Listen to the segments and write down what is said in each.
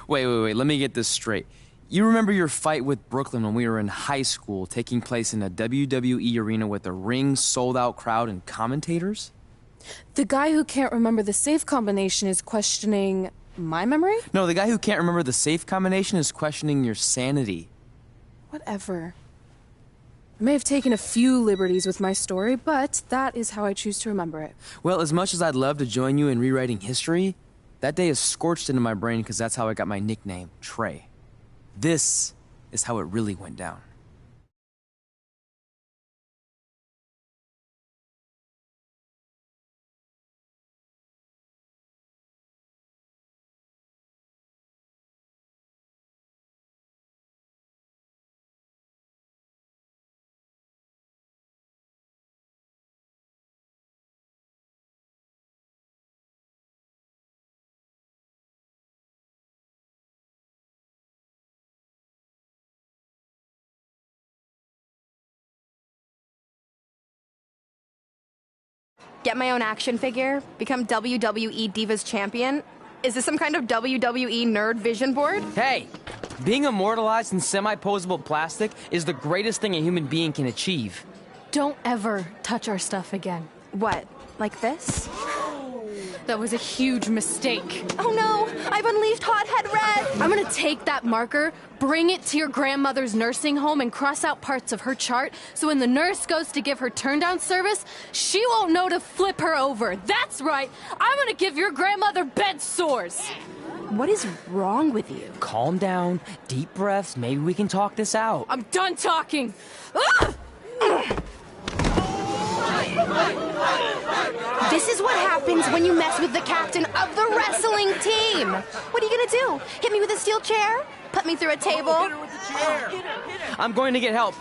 Wait, let me get this straight. You remember your fight with Brooklyn when we were in high school, taking place in a WWE arena with a ring, sold-out crowd, and commentators? The guy who can't remember the safe combination is questioning my memory? No, the guy who can't remember the safe combination is questioning your sanity. Whatever. I may have taken a few liberties with my story, but that is how I choose to remember it. Well, as much as I'd love to join you in rewriting history, that day is scorched into my brain because that's how I got my nickname, Trey. This is how it really went down. Get my own action figure? Become WWE Divas Champion? Is this some kind of WWE nerd vision board? Hey! Being immortalized in semi-posable plastic is the greatest thing a human being can achieve. Don't ever touch our stuff again. What? Like this? That was a huge mistake. Oh no! I've unleashed Hothead Red! I'm gonna take that marker, bring it to your grandmother's nursing home, and cross out parts of her chart so when the nurse goes to give her turn-down service, she won't know to flip her over. That's right! I'm gonna give your grandmother bed sores! What is wrong with you? Calm down, deep breaths, maybe we can talk this out. I'm done talking! Ah! This is what happens when you mess with the captain of the wrestling team! What are you gonna do? Hit me with a steel chair? Put me through a table? Hit her with the chair! I'm going to get help.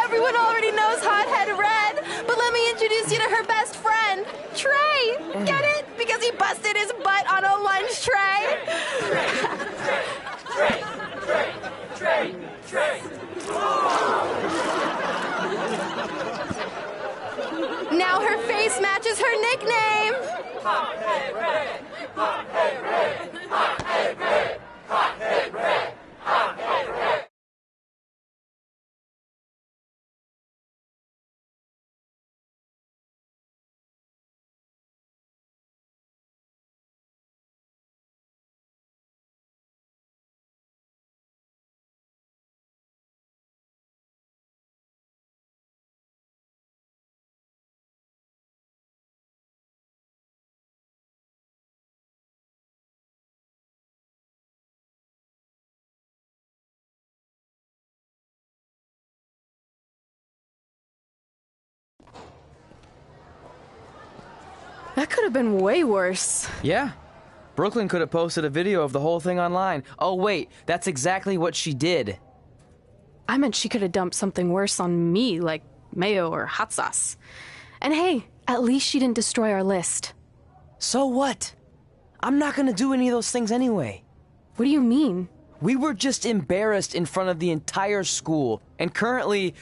Everyone already knows Hothead Red, but let me introduce you to her best friend, Trey. Get it? Because he busted his butt on a lunch tray. Trey. Now her face matches her nickname. Hothead Red. Hothead Red. Hothead Red. Hothead Red. Hothead Red. That could have been way worse. Yeah. Brooklyn could have posted a video of the whole thing online. Oh, wait, that's exactly what she did. I meant she could have dumped something worse on me, like mayo or hot sauce. And hey, at least she didn't destroy our list. So what? I'm not gonna do any of those things anyway. What do you mean? We were just embarrassed in front of the entire school, and currently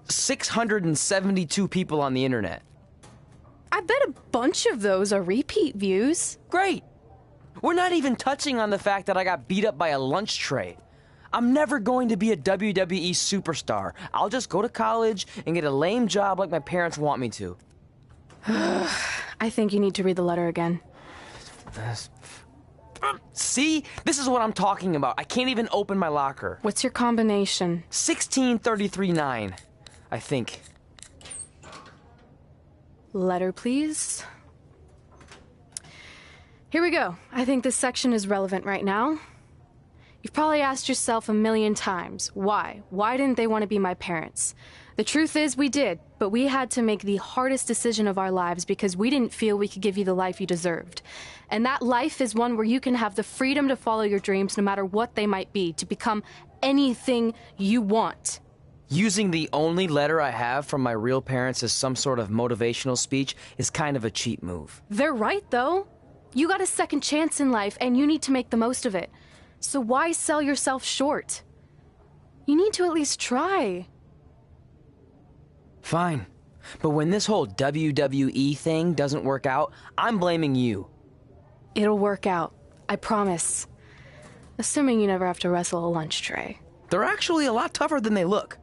672 people on the internet. I bet a bunch of those are repeat views. Great! We're not even touching on the fact that I got beat up by a lunch tray. I'm never going to be a WWE superstar. I'll just go to college and get a lame job like my parents want me to. I think you need to read the letter again. See? This is what I'm talking about. I can't even open my locker. What's your combination? 1633-9, I think. Letter, please. Here we go. I think this section is relevant right now. You've probably asked yourself a million times, why? Why didn't they want to be my parents? The truth is we did, but we had to make the hardest decision of our lives because we didn't feel we could give you the life you deserved. And that life is one where you can have the freedom to follow your dreams no matter what they might be, to become anything you want. Using the only letter I have from my real parents as some sort of motivational speech is kind of a cheap move. They're right, though. You got a second chance in life, and you need to make the most of it. So why sell yourself short? You need to at least try. Fine. But when this whole WWE thing doesn't work out, I'm blaming you. It'll work out. I promise. Assuming you never have to wrestle a lunch tray. They're actually a lot tougher than they look.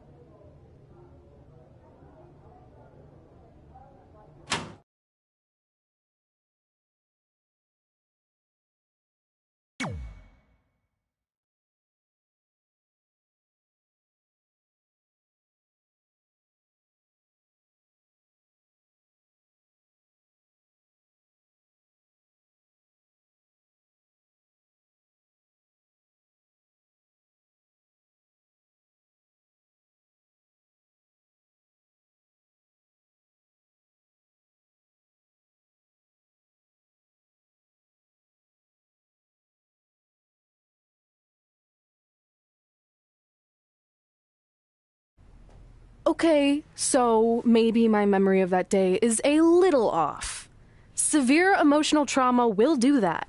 Okay, so maybe my memory of that day is a little off. Severe emotional trauma will do that.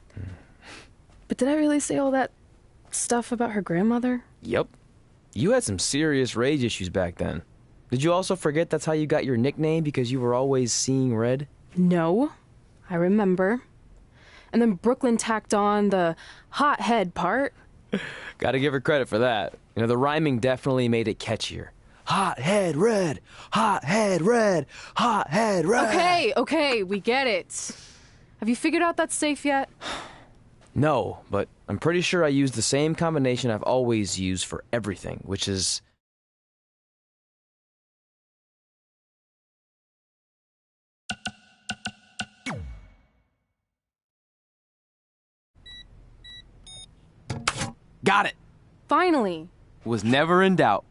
But did I really say all that stuff about her grandmother? Yep. You had some serious rage issues back then. Did you also forget that's how you got your nickname because you were always seeing red? No, I remember. And then Brooklyn tacked on the hot head part. Gotta give her credit for that. You know, the rhyming definitely made it catchier. Hot head red, hot head red, hot head red. Okay, we get it. Have you figured out that safe yet? No, but I'm pretty sure I used the same combination I've always used for everything, which is... Got it! Finally. Was never in doubt.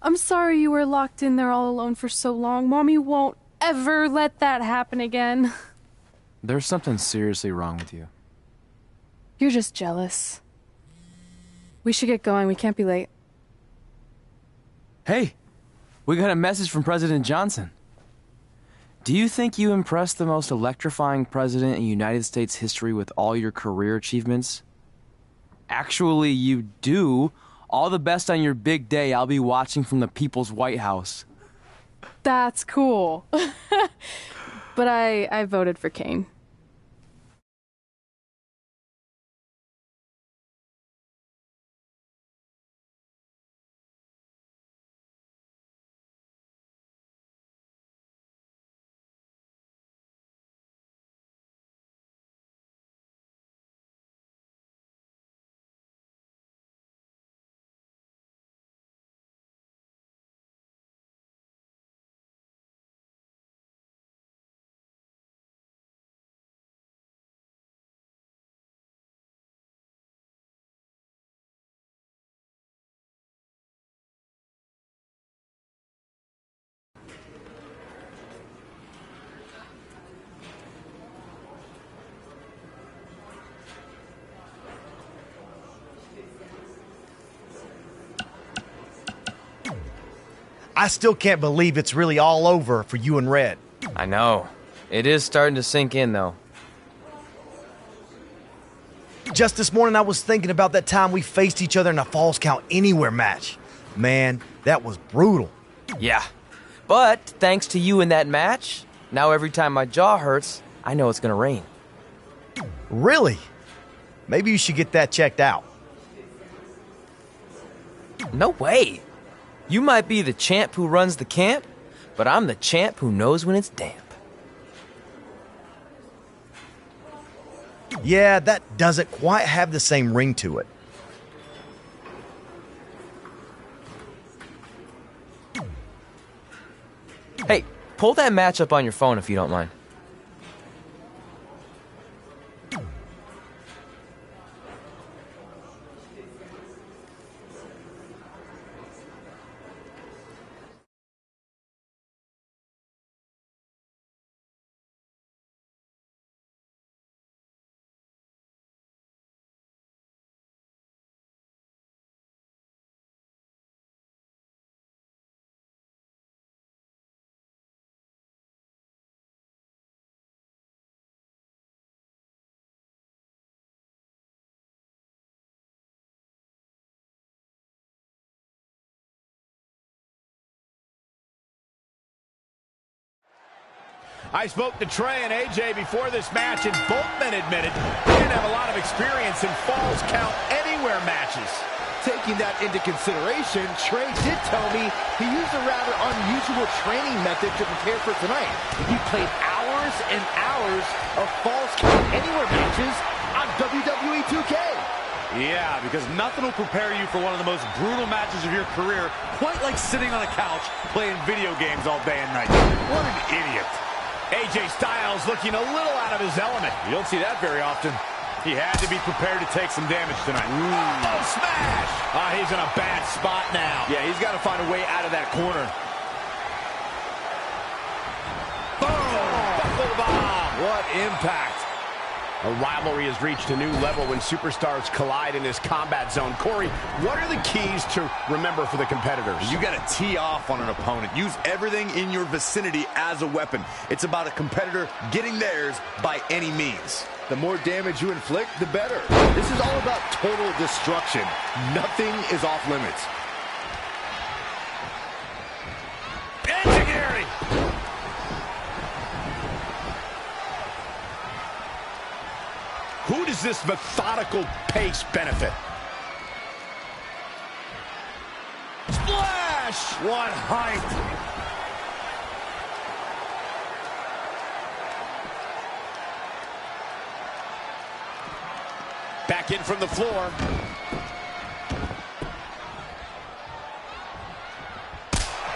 I'm sorry you were locked in there all alone for so long. Mommy won't ever let that happen again. There's something seriously wrong with you. You're just jealous. We should get going. We can't be late. Hey, we got a message from President Johnson. Do you think you impressed the most electrifying president in United States history with all your career achievements? Actually, you do. All the best on your big day. I'll be watching from the People's White House. That's cool. But I voted for Kane. I still can't believe it's really all over for you and Red. I know. It is starting to sink in, though. Just this morning, I was thinking about that time we faced each other in a Falls Count Anywhere match. Man, that was brutal. Yeah. But thanks to you in that match, now every time my jaw hurts, I know it's gonna rain. Really? Maybe you should get that checked out. No way. You might be the champ who runs the camp, but I'm the champ who knows when it's damp. Yeah, that doesn't quite have the same ring to it. Hey, pull that match up on your phone if you don't mind. I spoke to Trey and AJ before this match, and both men admitted they didn't have a lot of experience in Falls Count Anywhere matches. Taking that into consideration, Trey did tell me he used a rather unusual training method to prepare for tonight. He played hours and hours of Falls Count Anywhere matches on WWE 2K. Yeah, because nothing will prepare you for one of the most brutal matches of your career, quite like sitting on a couch playing video games all day and night. What an idiot. AJ Styles looking a little out of his element. You don't see that very often. He had to be prepared to take some damage tonight. Oh, smash! He's in a bad spot now. Yeah, he's got to find a way out of that corner. Boom! Buckle bomb! What impact. A rivalry has reached a new level when superstars collide in this combat zone. Corey, what are the keys to remember for the competitors? You got to tee off on an opponent. Use everything in your vicinity as a weapon. It's about a competitor getting theirs by any means. The more damage you inflict, the better. This is all about total destruction. Nothing is off limits. Enzuigiri! Who does this methodical pace benefit? Splash! What height! Back in from the floor.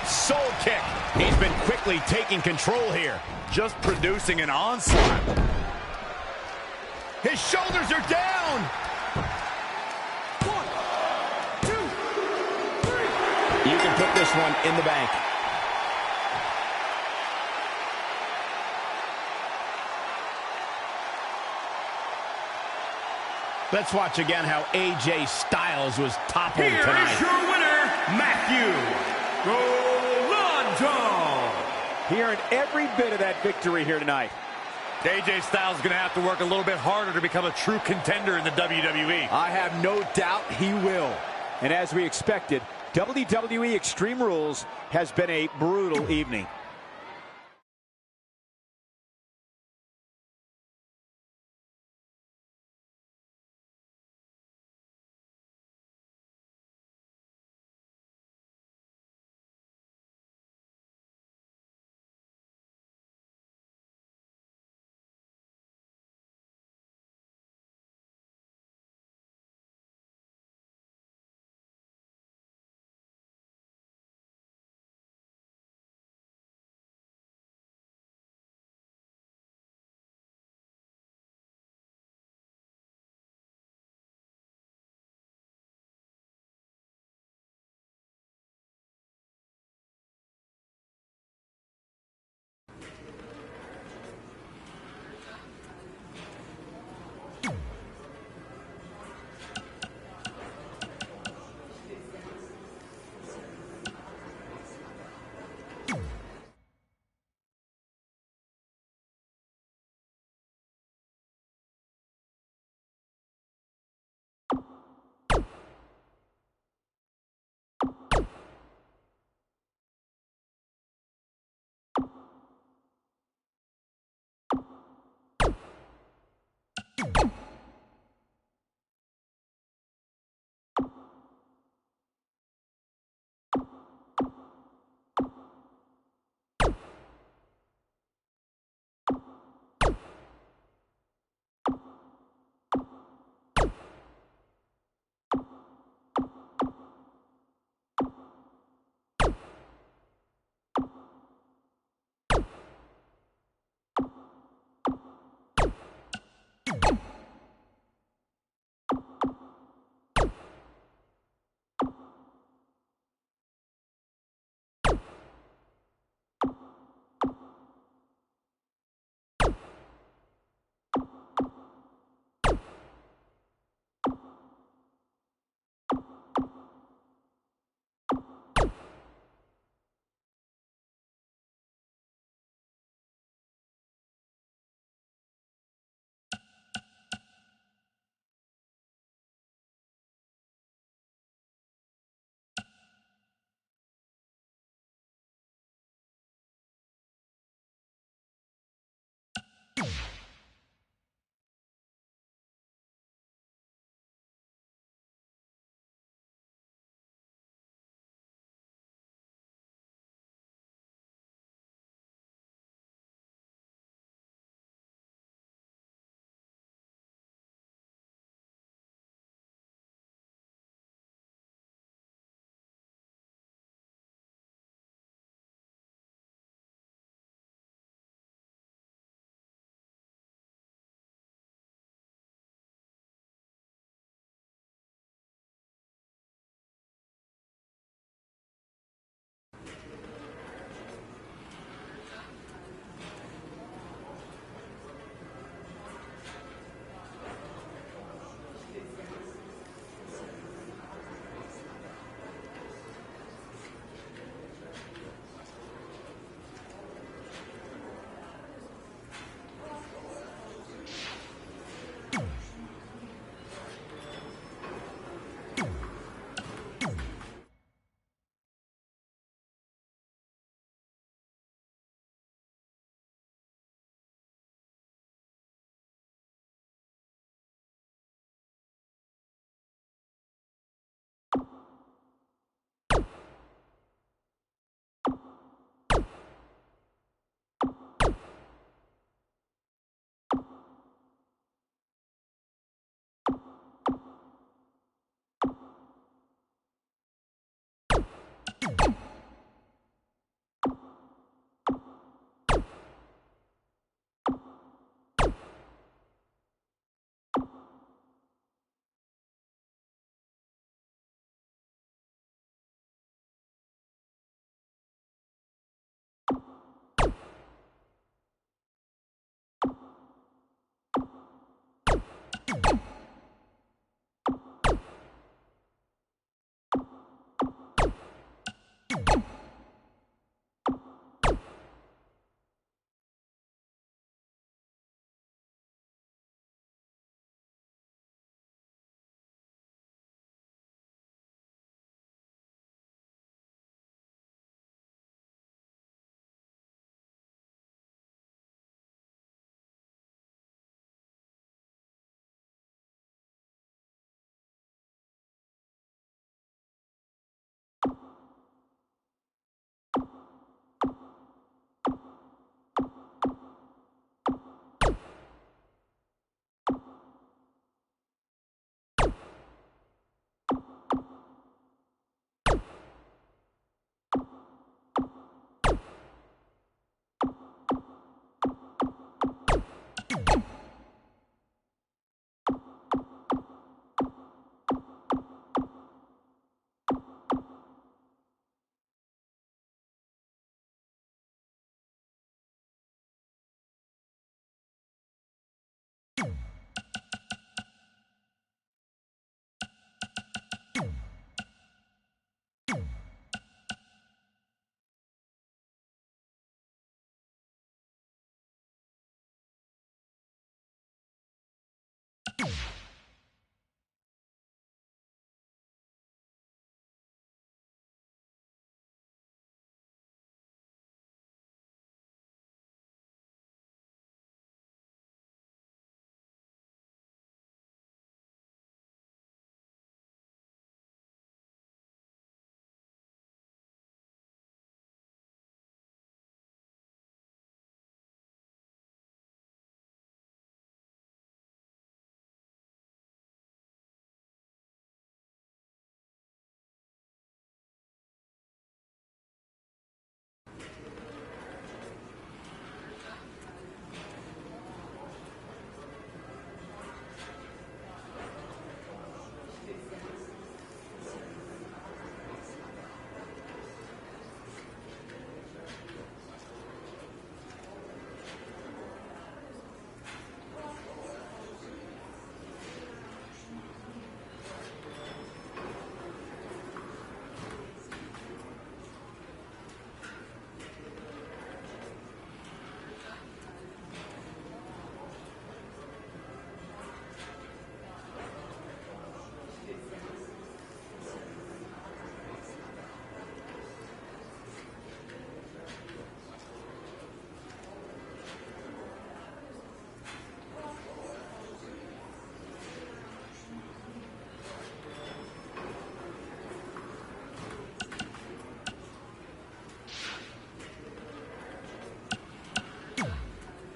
Soul kick. He's been quickly taking control here. Just producing an onslaught. His shoulders are down. 1, 2, 3. You can put this one in the bank. Let's watch again how AJ Styles was toppled tonight. Here is your winner, Matthew Golando. Hearing every bit of that victory here tonight. AJ Styles is going to have to work a little bit harder to become a true contender in the WWE. I have no doubt he will. And as we expected, WWE Extreme Rules has been a brutal evening.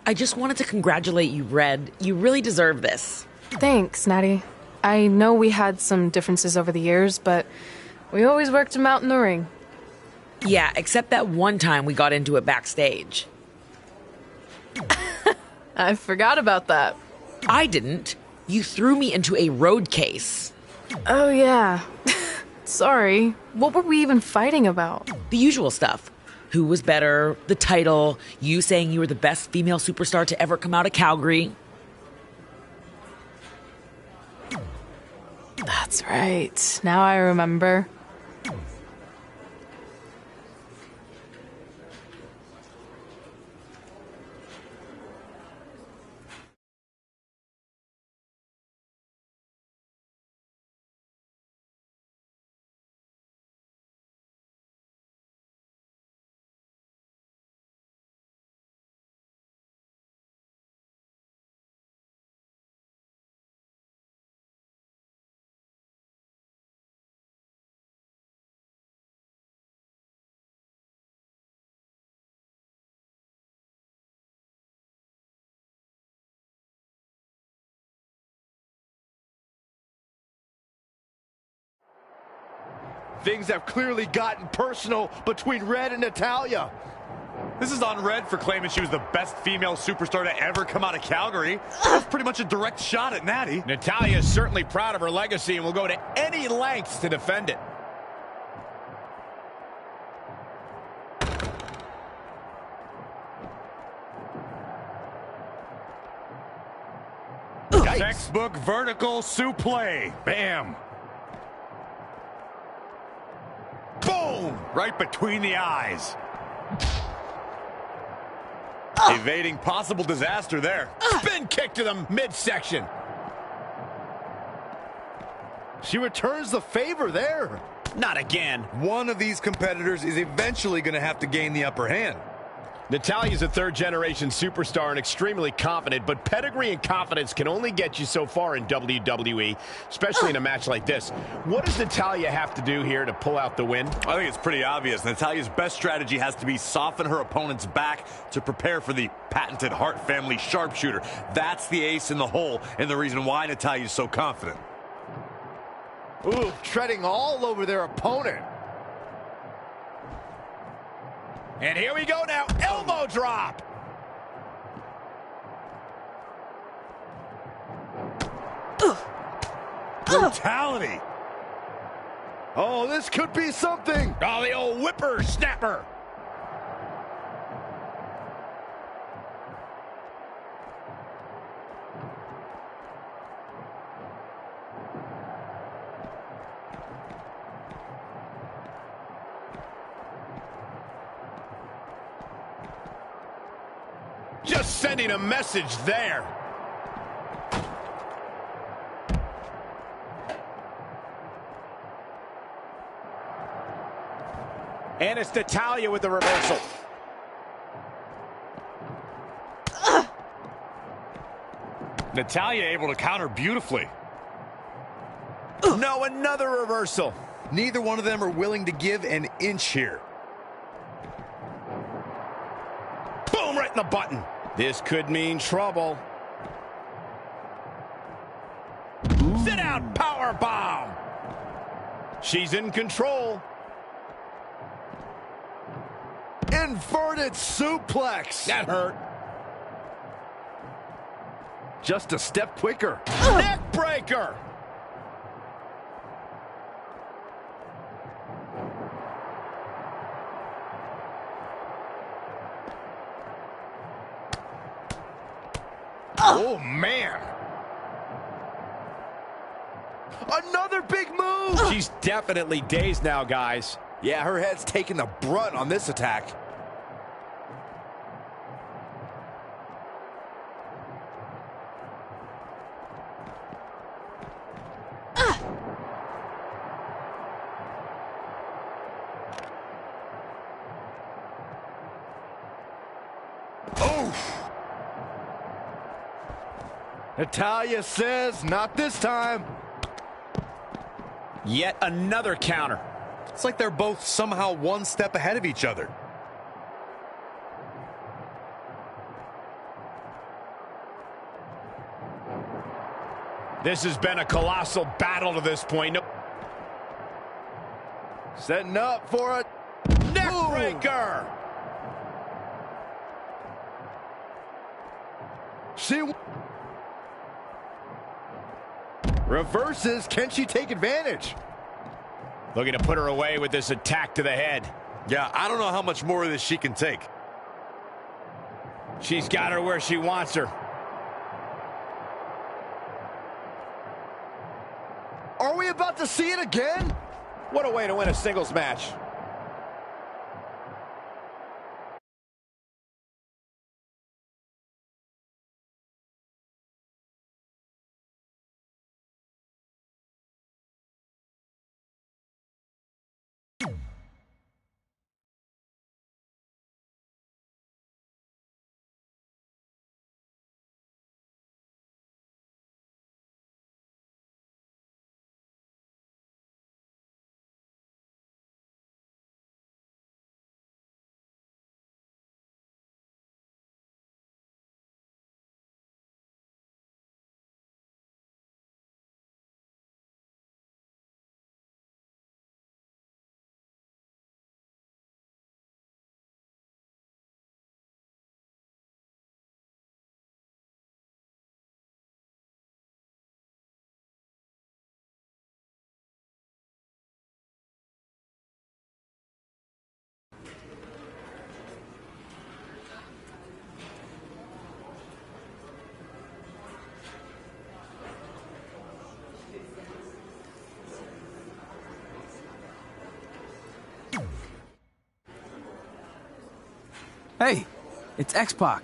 I just wanted to congratulate you, Red. You really deserve this. Thanks, Natty. I know we had some differences over the years, but we always worked them out in the ring. Yeah, except that one time we got into it backstage. I forgot about that. I didn't. You threw me into a road case. Oh, yeah. Sorry. What were we even fighting about? The usual stuff. Who was better, the title, you saying you were the best female superstar to ever come out of Calgary. That's right. Now I remember. Things have clearly gotten personal between Red and Natalya. This is on Red for claiming she was the best female superstar to ever come out of Calgary. That's pretty much a direct shot at Natty. Natalya is certainly proud of her legacy and will go to any lengths to defend it. Textbook vertical suplex. Bam. Boom! Right between the eyes. Evading possible disaster there. Spin kick to the midsection. She returns the favor there. Not again. One of these competitors is eventually going to have to gain the upper hand. Natalya's a third-generation superstar and extremely confident, but pedigree and confidence can only get you so far in WWE, especially in a match like this. What does Natalya have to do here to pull out the win? I think it's pretty obvious. Natalya's best strategy has to be soften her opponent's back to prepare for the patented Hart family sharpshooter. That's the ace in the hole and the reason why Natalya's so confident. Ooh, treading all over their opponent. And here we go now, elbow drop. Brutality. Oh, this could be something. Oh, the old whipper-snapper. Just sending a message there. And it's Natalya with the reversal. Natalya able to counter beautifully. No, another reversal. Neither one of them are willing to give an inch here. Boom, right in the button. This could mean trouble. Sit down, power bomb. She's in control. Inverted suplex. That hurt. Just a step quicker. Neck breaker. Oh, man. Another big move. She's definitely dazed now, guys. Yeah, her head's taking the brunt on this attack. Natalya says, not this time. Yet another counter. It's like they're both somehow one step ahead of each other. This has been a colossal battle to this point. Setting up for a Neck breaker. She reverses. Can she take advantage? Looking to put her away with this attack to the head. Yeah, I don't know how much more of this she can take. She's got her where she wants her. Are we about to see it again? What a way to win a singles match. Hey, it's X-Pac.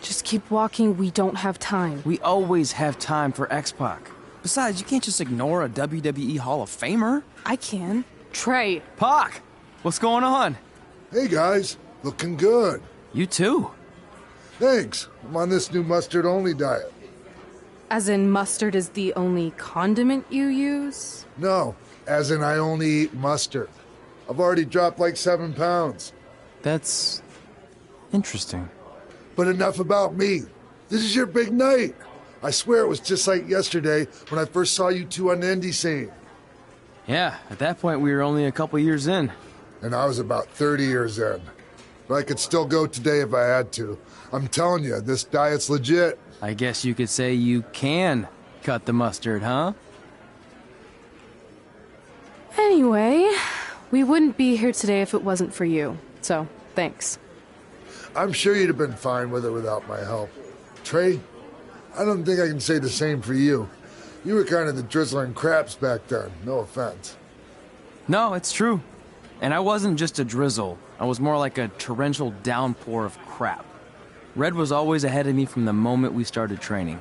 Just keep walking, we don't have time. We always have time for X-Pac. Besides, you can't just ignore a WWE Hall of Famer. I can. Trey. Pac, what's going on? Hey guys, looking good. You too. Thanks. I'm on this new mustard-only diet. As in mustard is the only condiment you use? No, as in I only eat mustard. I've already dropped like 7 pounds. That's interesting. But enough about me. This is your big night. I swear it was just like yesterday when I first saw you two on the indie scene. Yeah, at that point we were only a couple years in. And I was about 30 years in. But I could still go today if I had to. I'm telling you, this diet's legit. I guess you could say you can cut the mustard, huh? Anyway, we wouldn't be here today if it wasn't for you. So, thanks. I'm sure you'd have been fine with it without my help. Trey, I don't think I can say the same for you. You were kind of the drizzling craps back then, no offense. No, it's true. And I wasn't just a drizzle. I was more like a torrential downpour of crap. Red was always ahead of me from the moment we started training.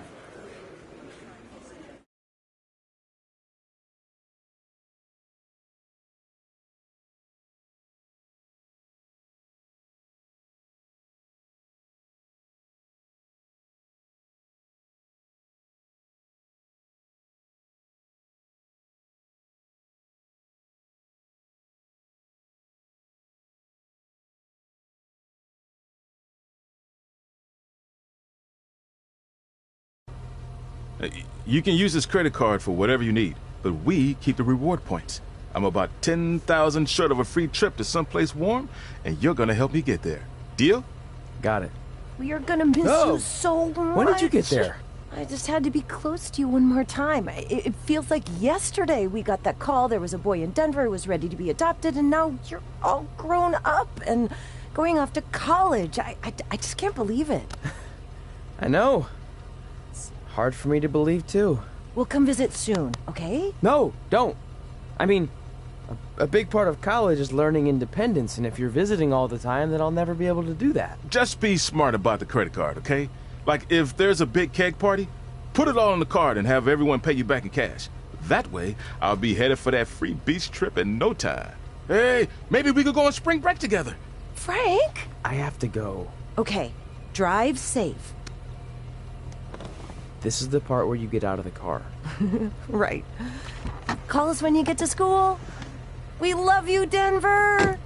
You can use this credit card for whatever you need, but we keep the reward points. I'm about 10,000 short of a free trip to someplace warm, and you're gonna help me get there. Deal? Got it. We are gonna miss you so much. When did you get there? I just had to be close to you one more time. It feels like yesterday we got that call. There was a boy in Denver who was ready to be adopted, and now you're all grown up and going off to college. I just can't believe it. I know. It's hard for me to believe, too. We'll come visit soon, okay? No, don't. I mean, a big part of college is learning independence, and if you're visiting all the time, then I'll never be able to do that. Just be smart about the credit card, okay? Like, if there's a big keg party, put it all on the card and have everyone pay you back in cash. That way, I'll be headed for that free beach trip in no time. Hey, maybe we could go on spring break together. Frank? I have to go. Okay, drive safe. This is the part where you get out of the car. Right. Call us when you get to school. We love you, Denver!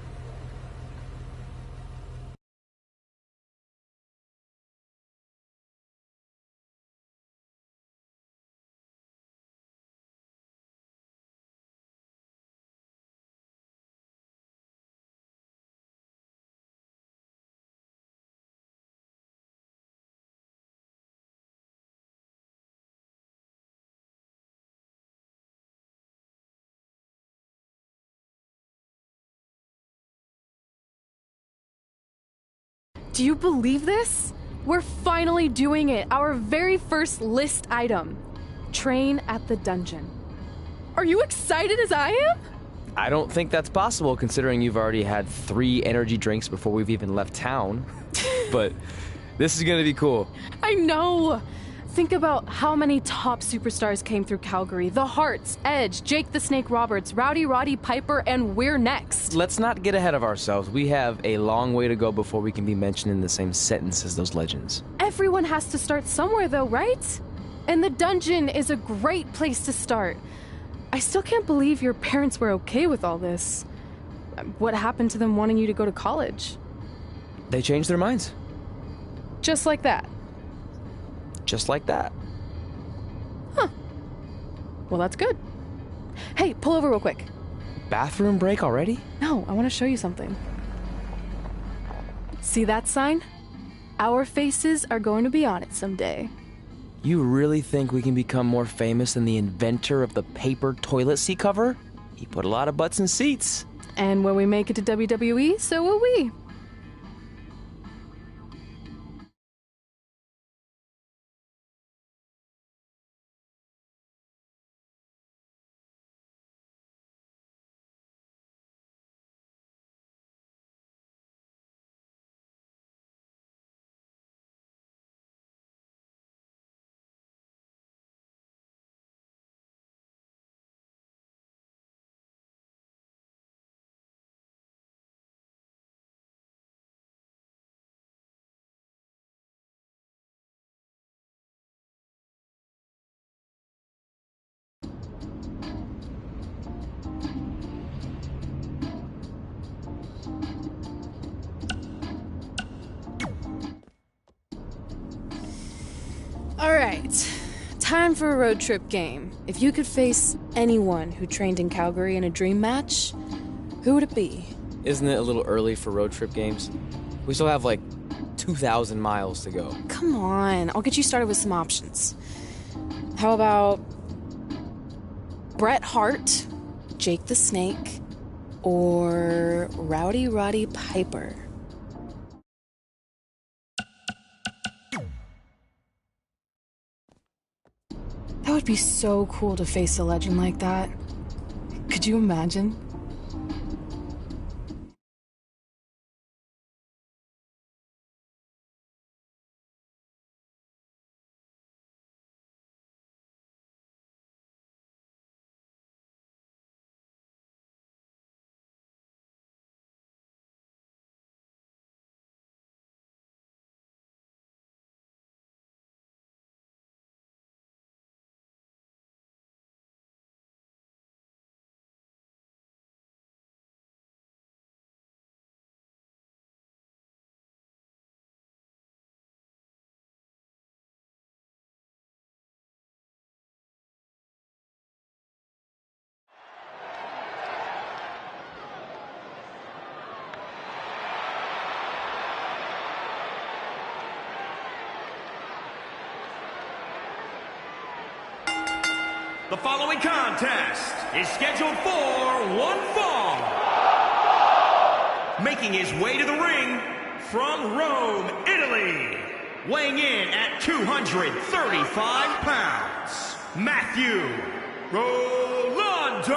Do you believe this? We're finally doing it. Our very first list item. Train at the dungeon. Are you excited as I am? I don't think that's possible considering you've already had 3 energy drinks before we've even left town. But this is gonna be cool. I know. Think about how many top superstars came through Calgary. The Hearts, Edge, Jake the Snake Roberts, Rowdy Roddy Piper, and we're next. Let's not get ahead of ourselves. We have a long way to go before we can be mentioned in the same sentence as those legends. Everyone has to start somewhere though, right? And the dungeon is a great place to start. I still can't believe your parents were okay with all this. What happened to them wanting you to go to college? They changed their minds. Just like that. Just like that. Huh. Well, that's good. Hey, pull over real quick. Bathroom break already? No, I want to show you something. See that sign? Our faces are going to be on it someday. You really think we can become more famous than the inventor of the paper toilet seat cover? He put a lot of butts in seats. And when we make it to WWE, so will we. Alright, time for a road trip game. If you could face anyone who trained in Calgary in a dream match, who would it be? Isn't it a little early for road trip games? We still have like 2,000 miles to go. Come on, I'll get you started with some options. How about Bret Hart, Jake the Snake, or Rowdy Roddy Piper? That would be so cool to face a legend like that. Could you imagine? The following contest is scheduled for one fall. Making his way to the ring from Rome, Italy. Weighing in at 235 pounds, Matthew Rolando.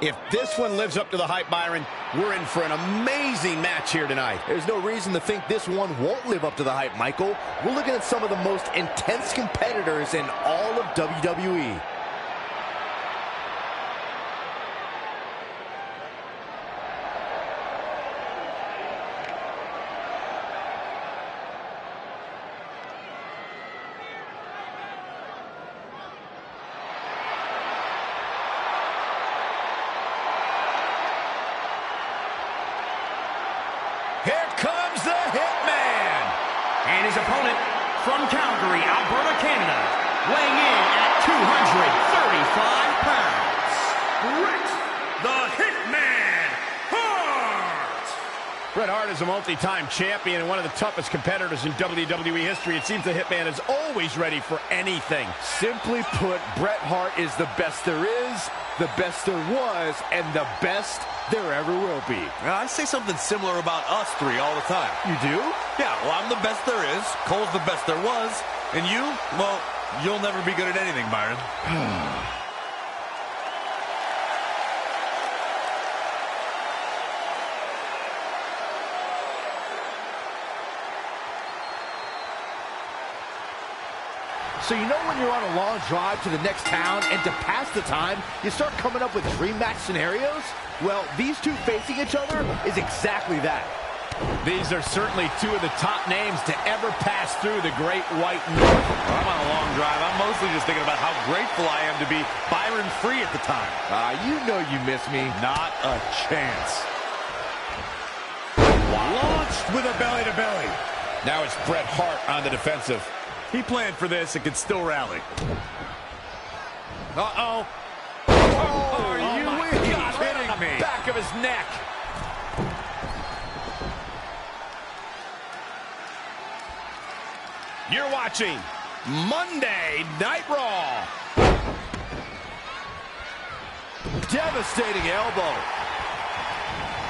If this one lives up to the hype, Byron, we're in for an amazing match here tonight. There's no reason to think this one won't live up to the hype, Michael. We're looking at some of the most intense competitors in all of WWE. Here comes the Hitman. And his opponent from Calgary, Alberta, Canada, weighing in at 235 pounds, Bret the Hitman Hart. Bret Hart is a multi-time champion and one of the toughest competitors in WWE history. It seems the Hitman is always ready for anything. Simply put, Bret Hart is the best there is, the best there was, and the best there ever will be. I say something similar about us three all the time. You do? Yeah, well, I'm the best there is, Cole's the best there was, and you, well, you'll never be good at anything, Byron. So you know when you're on a long drive to the next town and to pass the time, you start coming up with dream match scenarios? Well, these two facing each other is exactly that. These are certainly two of the top names to ever pass through the Great White North. Well, I'm on a long drive. I'm mostly just thinking about how grateful I am to be Byron free at the time. You know you miss me. Not a chance. Launched with a belly-to-belly. Now it's Bret Hart on the defensive. He planned for this and could still rally. Uh-oh. Are you kidding me? Back of his neck. You're watching Monday Night Raw. Devastating elbow.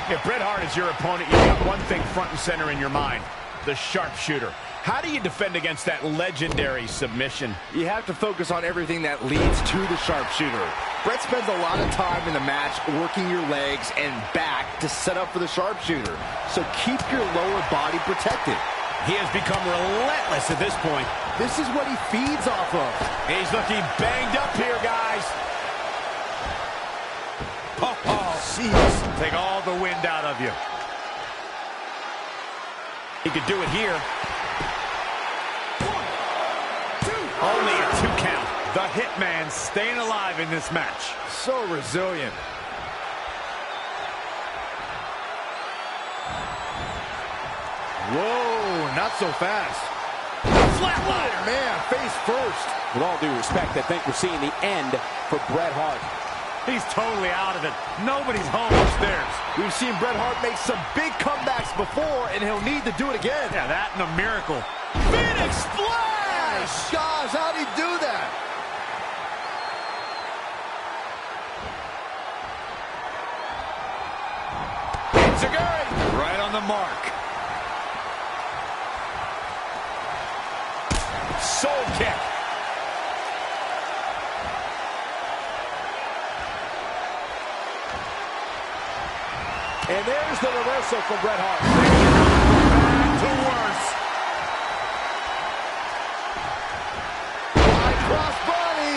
If Bret Hart is your opponent, you've got one thing front and center in your mind: the sharpshooter. How do you defend against that legendary submission? You have to focus on everything that leads to the sharpshooter. Bret spends a lot of time in the match working your legs and back to set up for the sharpshooter. So keep your lower body protected. He has become relentless at this point. This is what he feeds off of. He's looking banged up here, guys. Oh, jeez. Take all the wind out of you. He could do it here. Only a 2 count. The Hitman staying alive in this match. So resilient. Whoa, not so fast. Flatliner. Oh, man, face first. With all due respect, I think we're seeing the end for Bret Hart. He's totally out of it. Nobody's home upstairs. We've seen Bret Hart make some big comebacks before, and he'll need to do it again. Yeah, that and a miracle. Phoenix Splash! Gosh, how'd he do that? Enziguri. Right on the mark. Soul kick. And there's the reversal from Bret Hart. Back to worse. High cross body.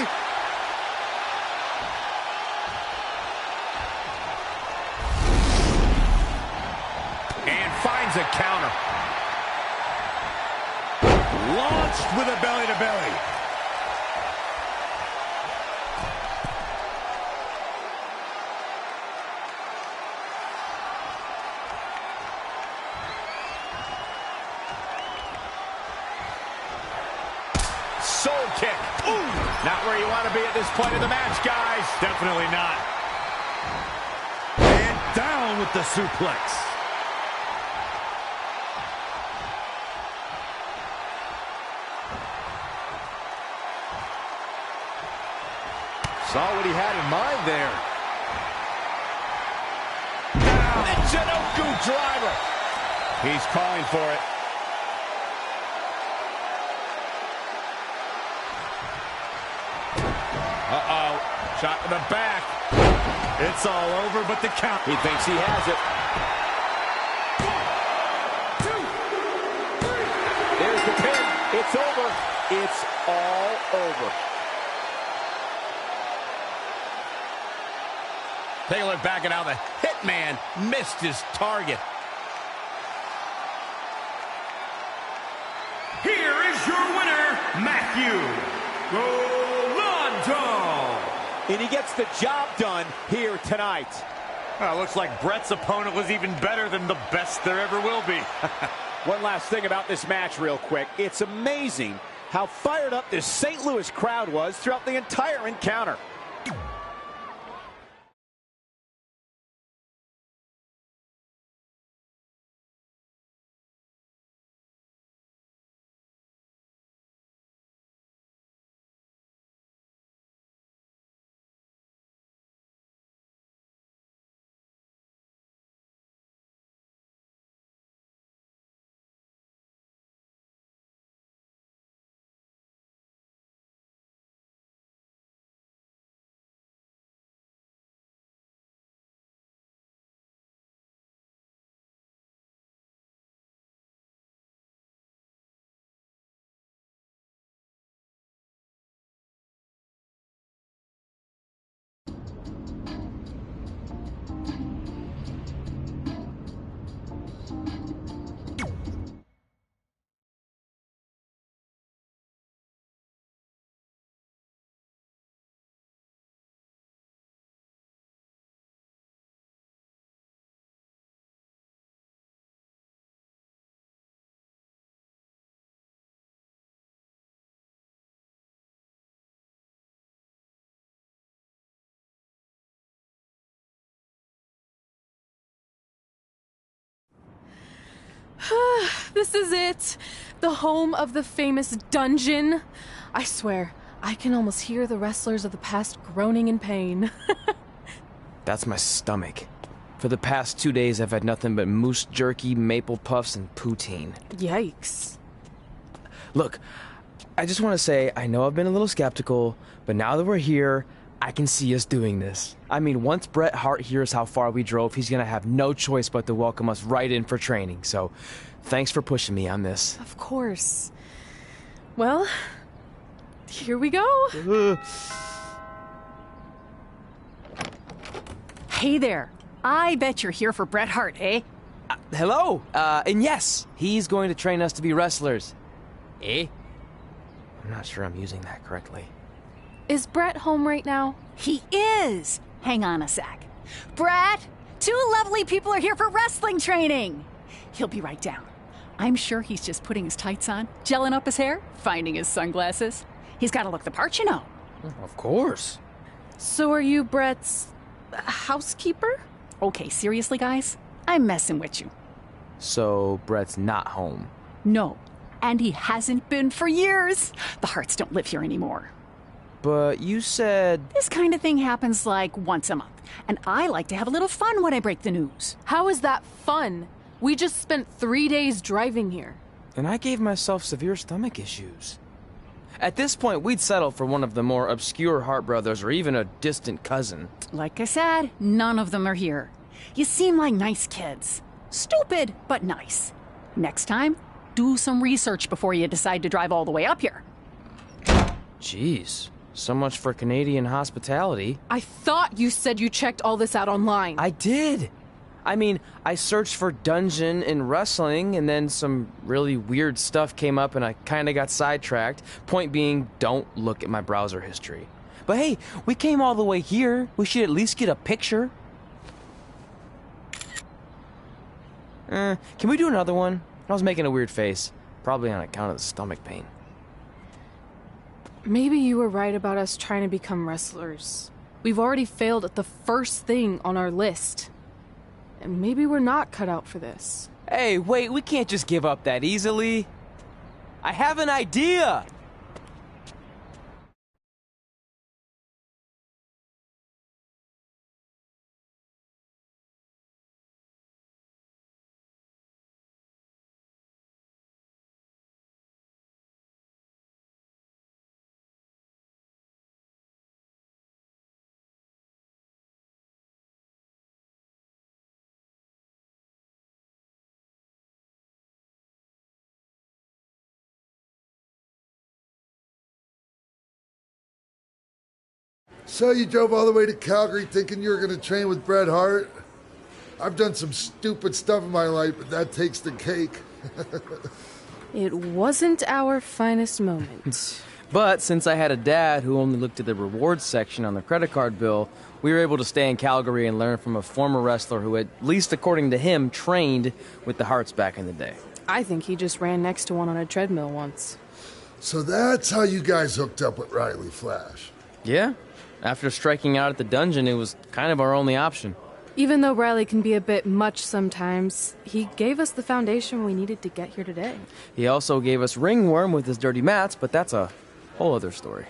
And finds a counter. Launched with a belly-to-belly. Soul kick. Ooh! Not where you want to be at this point of the match, guys. Definitely not. And down with the suplex. Saw what he had in mind there. The Jinoku driver. He's calling for it. Uh-oh. Shot to the back. It's all over but the count. He thinks he has it. 1, 2, 3. There's the pin. It's over. It's all over. Take a look back at how the Hitman missed his target. Here is your winner, Matthew Rolando. And he gets the job done here tonight. Well, looks like Bret's opponent was even better than the best there ever will be. One last thing about this match real quick. It's amazing how fired up this St. Louis crowd was throughout the entire encounter. This is it. The home of the famous dungeon. I swear, I can almost hear the wrestlers of the past groaning in pain. That's my stomach. For the past 2 days, I've had nothing but moose jerky, maple puffs, and poutine. Yikes. Look, I just want to say, I know I've been a little skeptical, but now that we're here, I can see us doing this. I mean, once Bret Hart hears how far we drove, he's going to have no choice but to welcome us right in for training. So, thanks for pushing me on this. Of course. Well, here we go. Hey there. I bet you're here for Bret Hart, eh? Hello. And yes, he's going to train us to be wrestlers. Eh? I'm not sure I'm using that correctly. Is Bret home right now? He is. Hang on a sec. Bret, 2 lovely people are here for wrestling training. He'll be right down. I'm sure he's just putting his tights on, gelling up his hair, finding his sunglasses. He's got to look the part, you know. Of course. So are you Bret's housekeeper? Okay, seriously, guys? I'm messing with you. So Bret's not home? No, and he hasn't been for years. The Harts don't live here anymore. But you said... This kind of thing happens like once a month, and I like to have a little fun when I break the news. How is that fun? We just spent 3 days driving here. And I gave myself severe stomach issues. At this point, we'd settle for one of the more obscure Hart brothers or even a distant cousin. Like I said, none of them are here. You seem like nice kids. Stupid, but nice. Next time, do some research before you decide to drive all the way up here. Jeez, so much for Canadian hospitality. I thought you said you checked all this out online. I did. I mean, I searched for dungeon in wrestling, and then some really weird stuff came up, and I kind of got sidetracked. Point being, don't look at my browser history. But hey, we came all the way here. We should at least get a picture. Can we do another one? I was making a weird face. Probably on account of the stomach pain. Maybe you were right about us trying to become wrestlers. We've already failed at the first thing on our list. And maybe we're not cut out for this. Hey, wait, we can't just give up that easily. I have an idea! So you drove all the way to Calgary thinking you were going to train with Bret Hart? I've done some stupid stuff in my life, but that takes the cake. It wasn't our finest moment. But since I had a dad who only looked at the rewards section on the credit card bill, we were able to stay in Calgary and learn from a former wrestler who, at least according to him, trained with the Harts back in the day. I think he just ran next to one on a treadmill once. So that's how you guys hooked up with Riley Flash. Yeah. After striking out at the dungeon, it was kind of our only option. Even though Riley can be a bit much sometimes, he gave us the foundation we needed to get here today. He also gave us ringworm with his dirty mats, but that's a whole other story.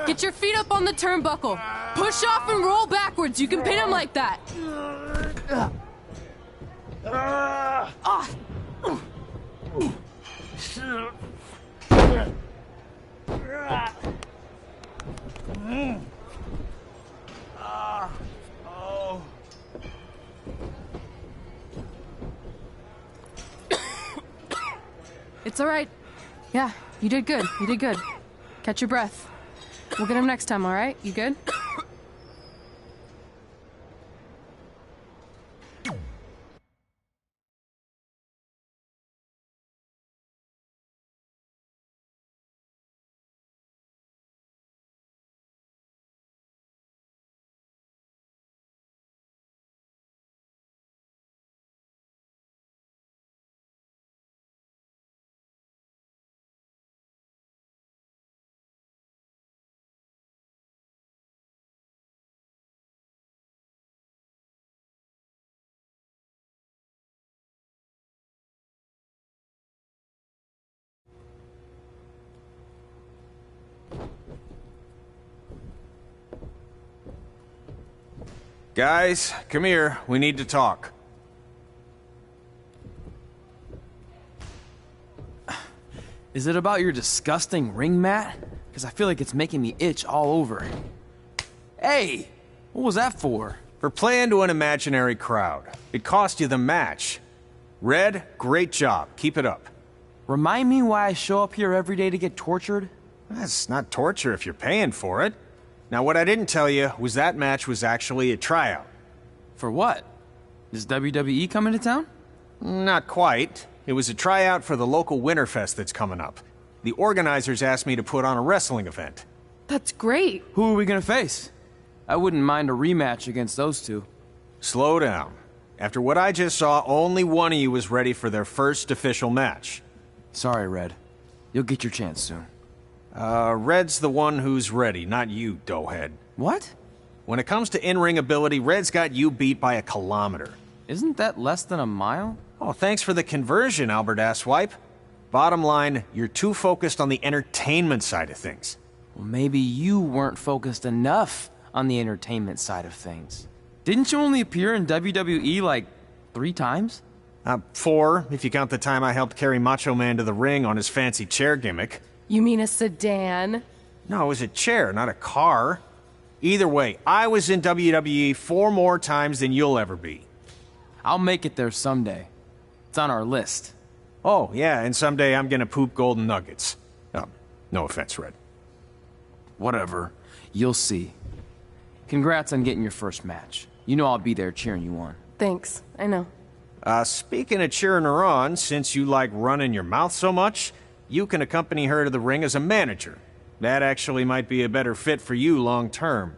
Get your feet up on the turnbuckle. Push off and roll backwards. You can pin him like that. It's all right. Yeah, you did good. You did good. Catch your breath. We'll get him next time, all right? You good? Guys, come here. We need to talk. Is it about your disgusting ring mat? Because I feel like it's making me itch all over. Hey! What was that for? For playing to an imaginary crowd. It cost you the match. Red, great job. Keep it up. Remind me why I show up here every day to get tortured? That's not torture if you're paying for it. Now, what I didn't tell you was that match was actually a tryout. For what? Is WWE coming to town? Not quite. It was a tryout for the local Winterfest that's coming up. The organizers asked me to put on a wrestling event. That's great. Who are we gonna face? I wouldn't mind a rematch against those two. Slow down. After what I just saw, only one of you was ready for their first official match. Sorry, Red. You'll get your chance soon. Red's the one who's ready, not you, doughhead. What? When it comes to in-ring ability, Red's got you beat by a kilometer. Isn't that less than a mile? Oh, thanks for the conversion, Albert Asswipe. Bottom line, you're too focused on the entertainment side of things. Well, maybe you weren't focused enough on the entertainment side of things. Didn't you only appear in WWE like 3 times? 4, if you count the time I helped carry Macho Man to the ring on his fancy chair gimmick. You mean a sedan? No, it was a chair, not a car. Either way, I was in WWE 4 more times than you'll ever be. I'll make it there someday. It's on our list. Oh, yeah, and someday I'm gonna poop golden nuggets. No offense, Red. Whatever. You'll see. Congrats on getting your first match. You know I'll be there cheering you on. Thanks. I know. Speaking of cheering her on, since you like running your mouth so much, you can accompany her to the ring as a manager. That actually might be a better fit for you long term.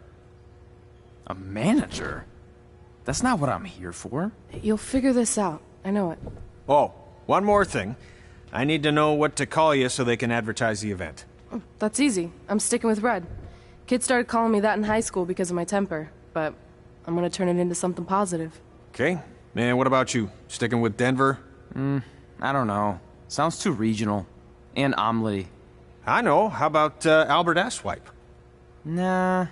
A manager? That's not what I'm here for. You'll figure this out. I know it. Oh, one more thing. I need to know what to call you so they can advertise the event. Oh, that's easy. I'm sticking with Red. Kids started calling me that in high school because of my temper, but I'm gonna turn it into something positive. Okay. Man, what about you? Sticking with Denver? I don't know. Sounds too regional. And omelette-y. I know. How about Albert Asswipe? Nah.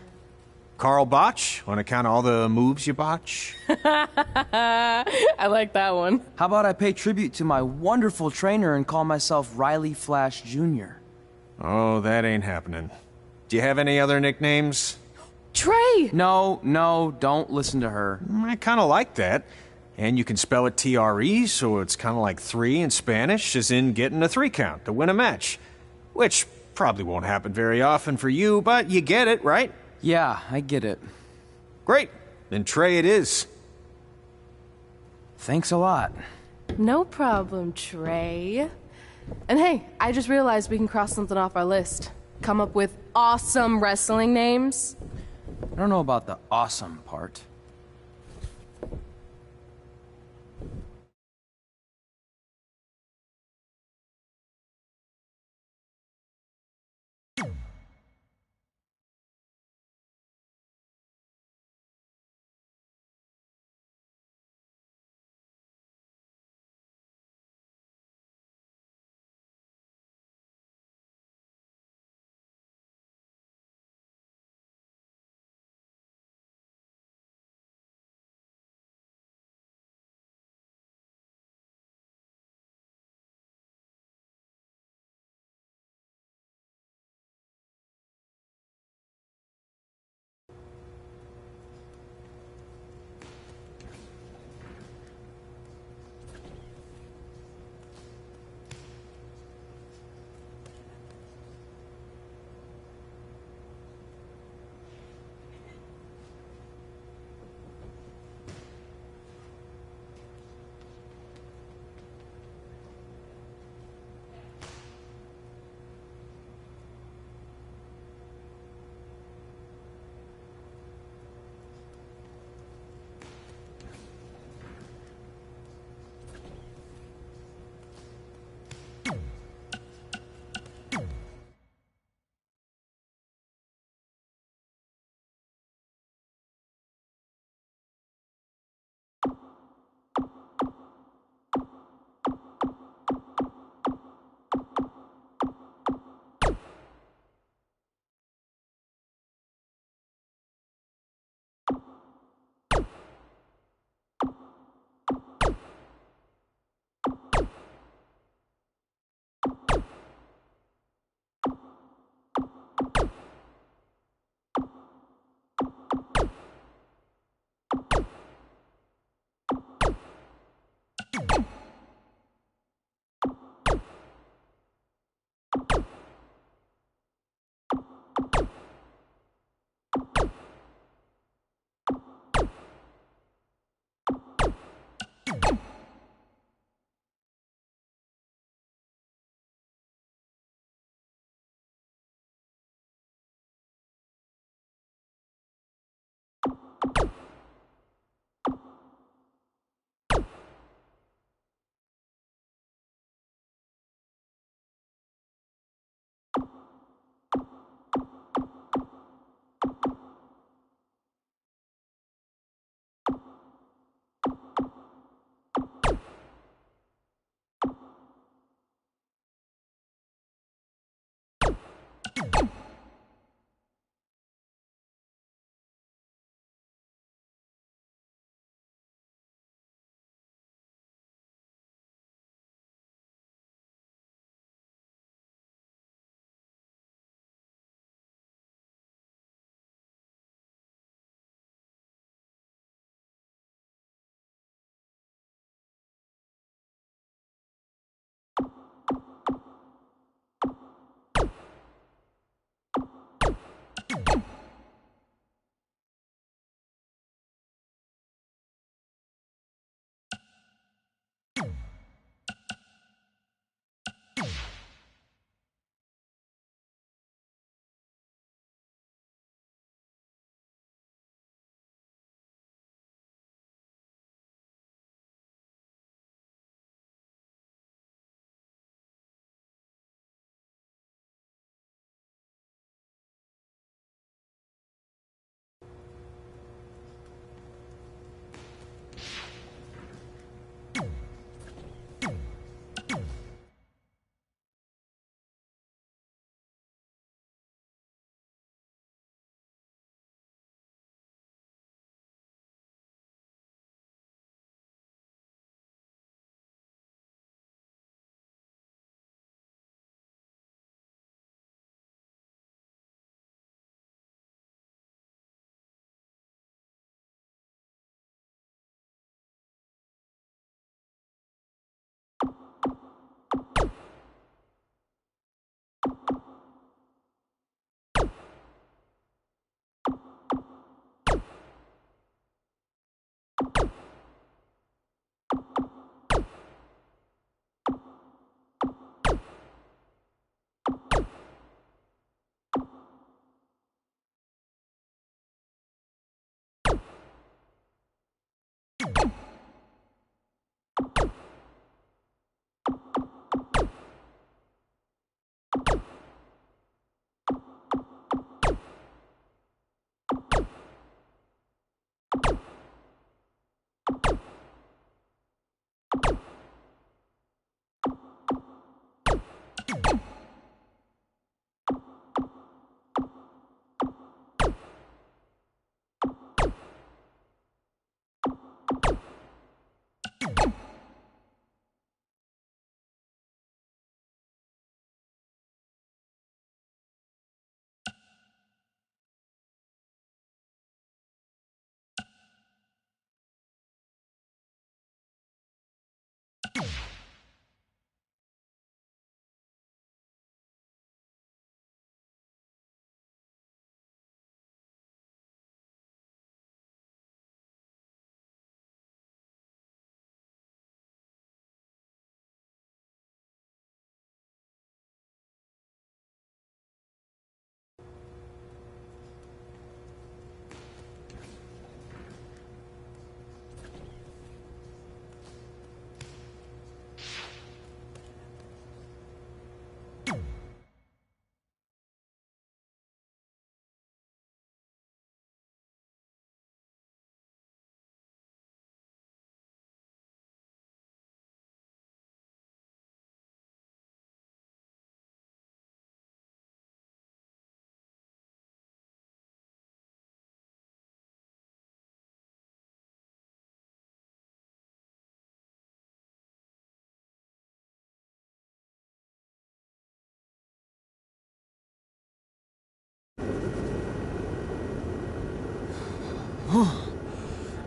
Carl Botch, on account of all the moves you botch? I like that one. How about I pay tribute to my wonderful trainer and call myself Riley Flash Jr.? Oh, that ain't happening. Do you have any other nicknames? Trey! No, don't listen to her. I kind of like that. And you can spell it T-R-E, so it's kind of like 3 in Spanish, as in getting a 3 count to win a match. Which probably won't happen very often for you, but you get it, right? Yeah, I get it. Great. Then Trey it is. Thanks a lot. No problem, Trey. And hey, I just realized we can cross something off our list. Come up with awesome wrestling names. I don't know about the awesome part.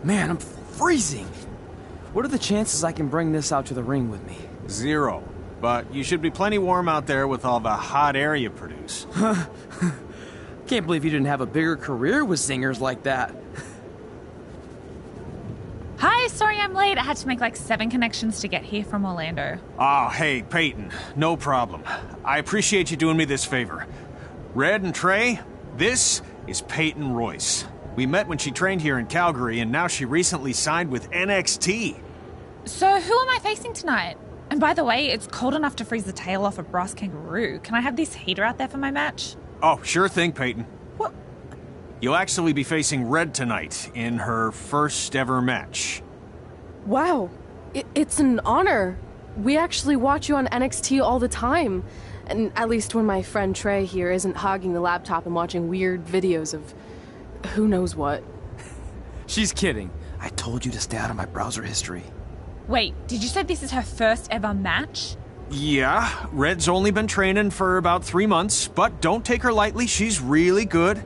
Man, I'm freezing. What are the chances I can bring this out to the ring with me? 0. But you should be plenty warm out there with all the hot air you produce. Can't believe you didn't have a bigger career with zingers like that. Hi, sorry I'm late. I had to make like 7 connections to get here from Orlando. Oh, hey, Peyton. No problem. I appreciate you doing me this favor. Red and Trey, this is Peyton Royce. We met when she trained here in Calgary, and now she recently signed with NXT. So who am I facing tonight? And by the way, it's cold enough to freeze the tail off a brass kangaroo. Can I have this heater out there for my match? Oh, sure thing, Peyton. What? You'll actually be facing Red tonight in her first ever match. Wow. It's an honor. We actually watch you on NXT all the time. And at least when my friend Trey here isn't hogging the laptop and watching weird videos of who knows what. She's kidding. I told you to stay out of my browser history. Wait, did you say this is her first ever match? Yeah, Red's only been training for about 3 months, but don't take her lightly, she's really good.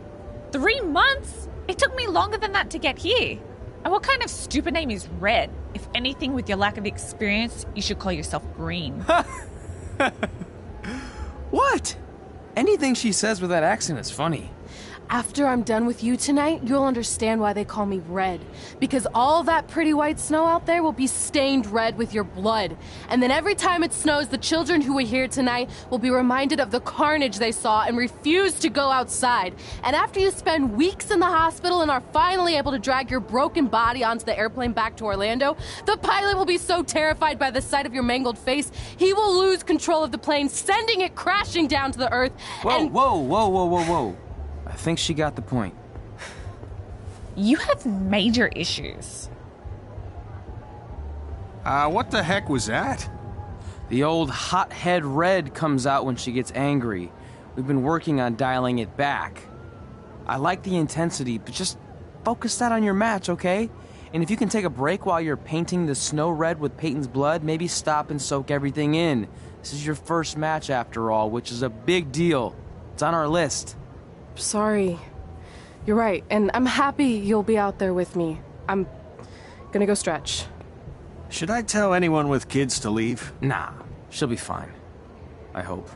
3 months? It took me longer than that to get here. And what kind of stupid name is Red? If anything, with your lack of experience, you should call yourself Green. What? Anything she says with that accent is funny. After I'm done with you tonight, you'll understand why they call me Red. Because all that pretty white snow out there will be stained red with your blood. And then every time it snows, the children who are here tonight will be reminded of the carnage they saw and refuse to go outside. And after you spend weeks in the hospital and are finally able to drag your broken body onto the airplane back to Orlando, the pilot will be so terrified by the sight of your mangled face, he will lose control of the plane, sending it crashing down to the earth. Whoa. I think she got the point. You have major issues. What the heck was that? The old hothead Red comes out when she gets angry. We've been working on dialing it back. I like the intensity, but just focus that on your match, okay? And if you can take a break while you're painting the snow red with Peyton's blood, maybe stop and soak everything in. This is your first match after all, which is a big deal. It's on our list. Sorry. You're right, and I'm happy you'll be out there with me. I'm gonna go stretch. Should I tell anyone with kids to leave? Nah, she'll be fine. I hope.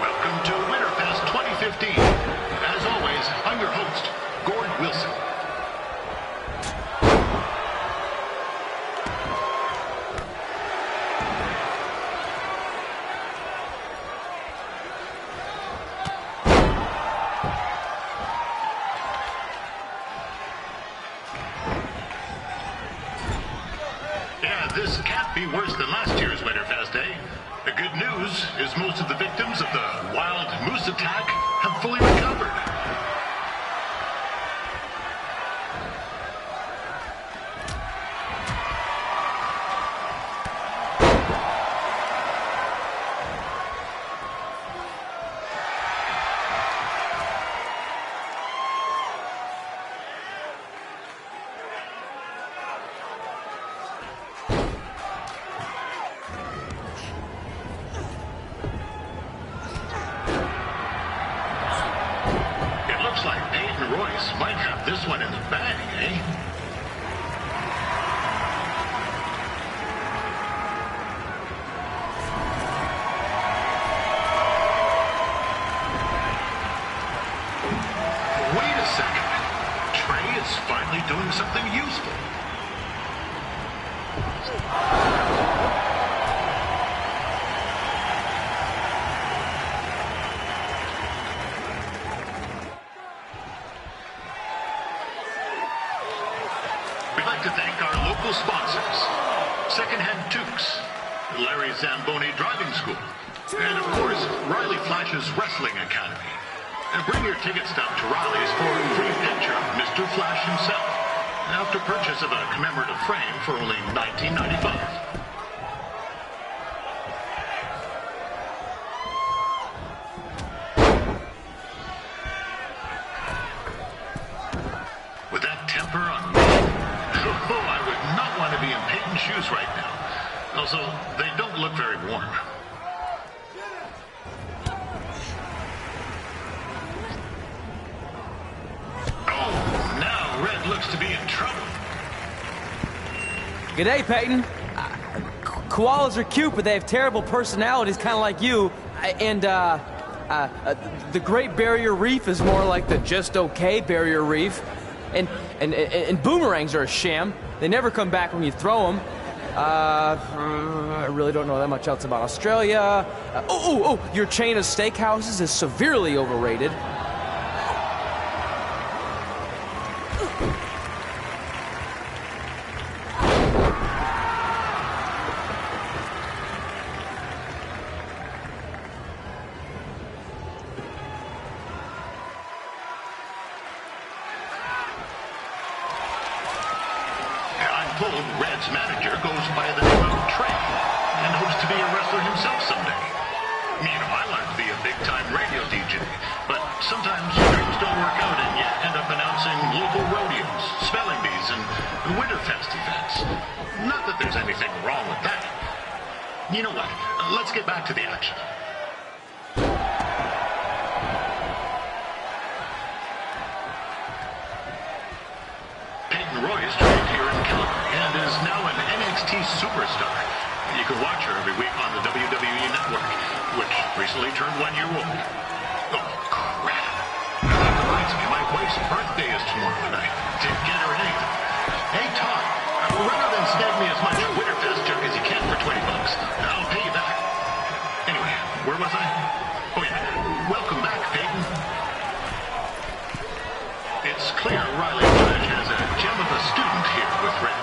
Welcome to Winterfest 2015. As always, I'm your host, Gord Wilson. Yeah, this can't be worse than last year's Winterfest, eh? The good news is most of the victims of the wild moose attack have fully recovered. this one in the bag, eh? Wait a second. Trey is finally doing something useful. We'd like to thank our local sponsors, Secondhand Tukes, Larry Zamboni Driving School, and of course, Riley Flash's Wrestling Academy. And bring your ticket stub to Riley's for a free picture of Mr. Flash himself, after purchase of a commemorative frame for only $19.95. With that temper on me, I would not want to be in Peyton's shoes right now. Also, they don't look very warm. Oh, now Red looks to be in trouble. G'day, Peyton. Koalas are cute, but they have terrible personalities, kind of like you. And, the Great Barrier Reef is more like the just okay Barrier Reef. And boomerangs are a sham. They never come back when you throw them. I really don't know that much else about Australia. Your chain of steakhouses is severely overrated. Red's manager goes by the name of Trey and hopes to be a wrestler himself someday. You know, I wanted to be a big-time radio DJ, but sometimes dreams don't work out and you end up announcing local rodeos, spelling bees, and Winterfest events. Not that there's anything wrong with that. You know what? Let's get back to the action. Royce trained here in Calgary and is now an NXT superstar. You can watch her every week on the WWE Network, which recently turned 1 year old. Oh, crap. That reminds me, my wife's birthday is tomorrow and I didn't get her anything. Hey, Todd, run out and snag me as much Winterfest junk as you can for $20. I'll pay you back. Anyway, where was I? Oh, yeah. Welcome back, Peyton. It's clear Riley Flash has a gem of a student here with Red.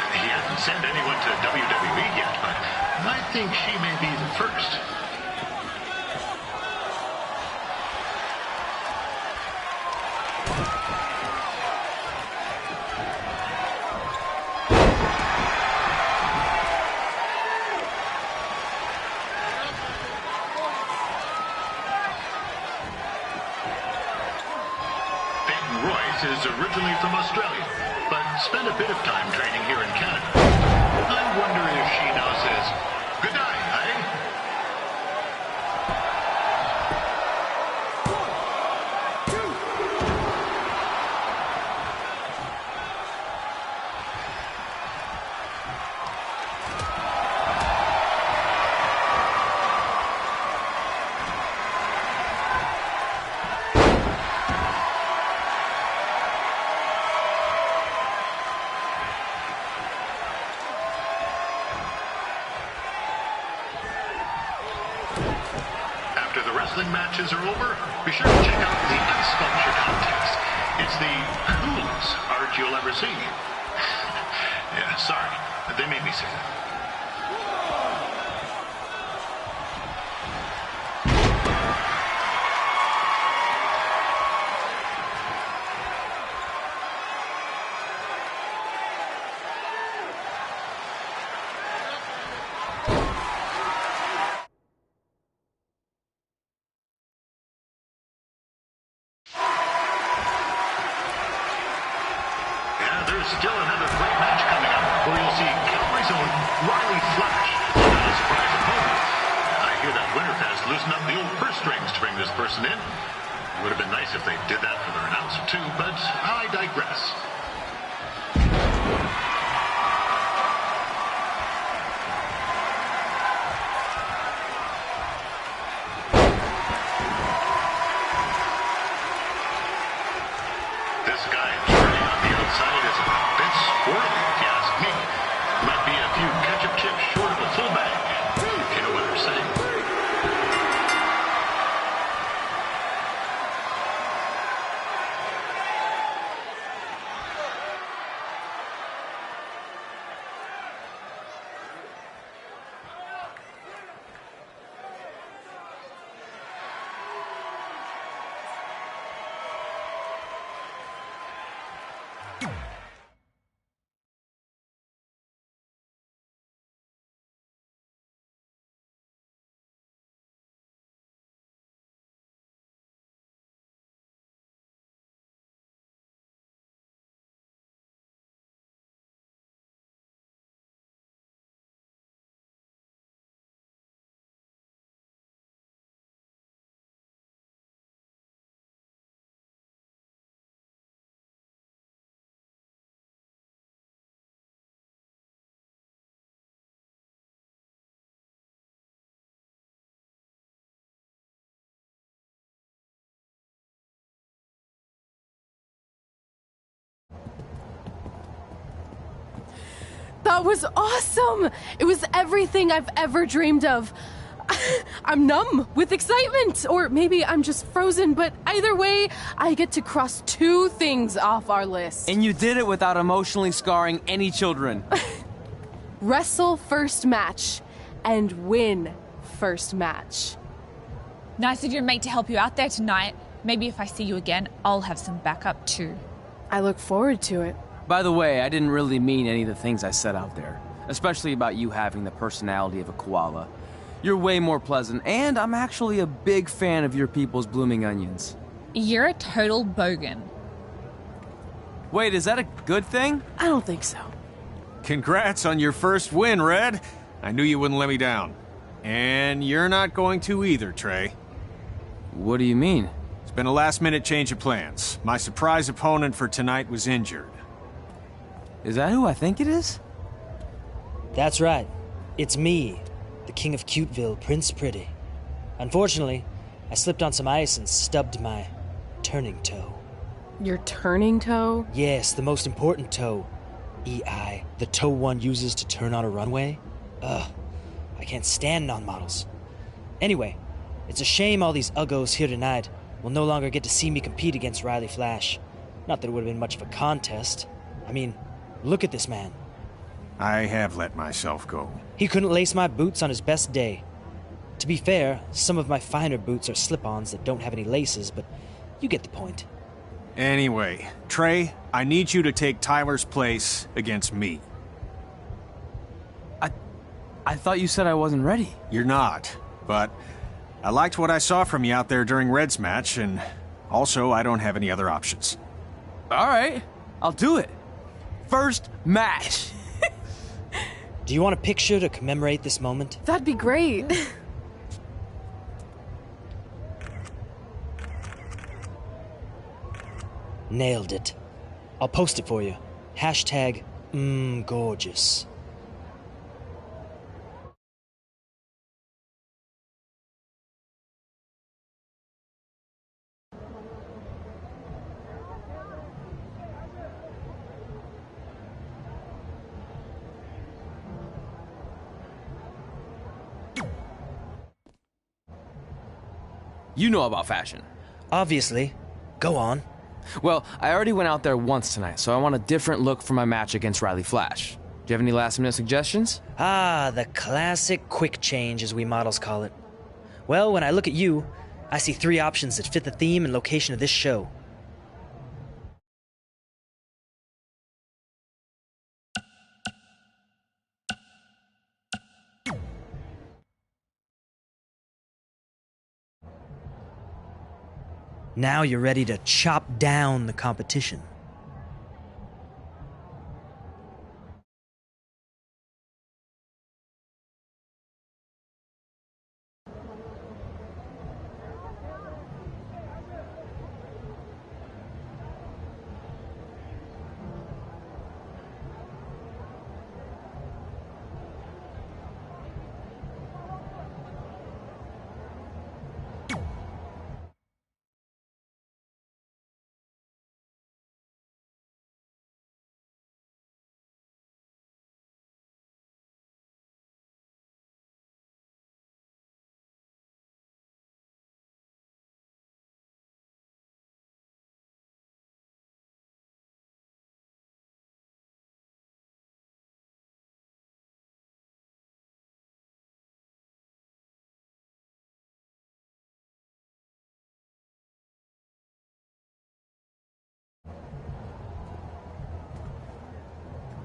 He hasn't sent anyone to WWE yet, but I think she may be the first. Is originally from Australia, but spent a bit of time training here in Canada. I wonder if she now says, good night, eh? Matches are over, be sure to check out the ice sculpture contest. It's the coolest art you'll ever see. Yeah, sorry, they made me say that. Still another great match coming up where you'll see Calgary's own Riley Flash as a surprise opponent. I hear that Winterfest loosened up the old purse strings to bring this person in. Would have been nice if they did that for their announcer too, but I digress. This guy Journey on the outside is a bit squirrely, if you ask me. Might be a few ketchup chips short of a full bag, if you know what I'm saying. That was awesome! It was everything I've ever dreamed of. I'm numb with excitement, or maybe I'm just frozen, but either way, I get to cross 2 things off our list. And you did it without emotionally scarring any children. Wrestle first match and win first match. Nice of your mate to help you out there tonight. Maybe if I see you again, I'll have some backup too. I look forward to it. By the way, I didn't really mean any of the things I said out there, especially about you having the personality of a koala. You're way more pleasant, and I'm actually a big fan of your people's blooming onions. You're a total bogan. Wait, is that a good thing? I don't think so. Congrats on your first win, Red. I knew you wouldn't let me down. And you're not going to either, Trey. What do you mean? It's been a last-minute change of plans. My surprise opponent for tonight was injured. Is that who I think it is? That's right. It's me, the King of Cuteville, Prince Pretty. Unfortunately, I slipped on some ice and stubbed my turning toe. Your turning toe? Yes, the most important toe. EI, the toe one uses to turn on a runway. Ugh, I can't stand non-models. Anyway, it's a shame all these uggos here tonight will no longer get to see me compete against Riley Flash. Not that it would have been much of a contest. I mean, look at this man. I have let myself go. He couldn't lace my boots on his best day. To be fair, some of my finer boots are slip-ons that don't have any laces, but you get the point. Anyway, Trey, I need you to take Tyler's place against me. I thought you said I wasn't ready. You're not, but I liked what I saw from you out there during Red's match, and also I don't have any other options. All right, I'll do it. First match. Do you want a picture to commemorate this moment? That'd be great. Nailed it. I'll post it for you. Hashtag gorgeous. You know about fashion. Obviously. Go on. Well, I already went out there once tonight, so I want a different look for my match against Riley Flash. Do you have any last-minute suggestions? Ah, the classic quick change, as we models call it. Well, when I look at you, I see 3 options that fit the theme and location of this show. Now you're ready to chop down the competition.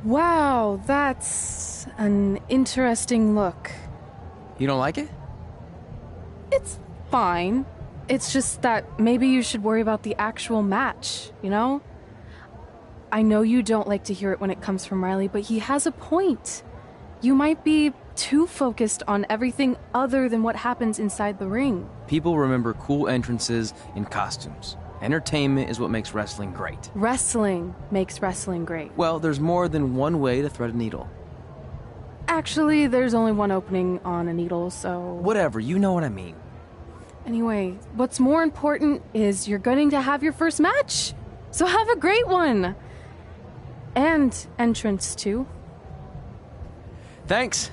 Wow, that's an interesting look. You don't like it? It's fine. It's just that maybe you should worry about the actual match, you know? I know you don't like to hear it when it comes from Riley, but he has a point. You might be too focused on everything other than what happens inside the ring. People remember cool entrances and costumes. Entertainment is what makes wrestling great. Wrestling makes wrestling great. Well, there's more than one way to thread a needle. Actually, there's only one opening on a needle, so... Whatever, you know what I mean. Anyway, what's more important is you're going to have your first match. So have a great one. And entrance, too. Thanks.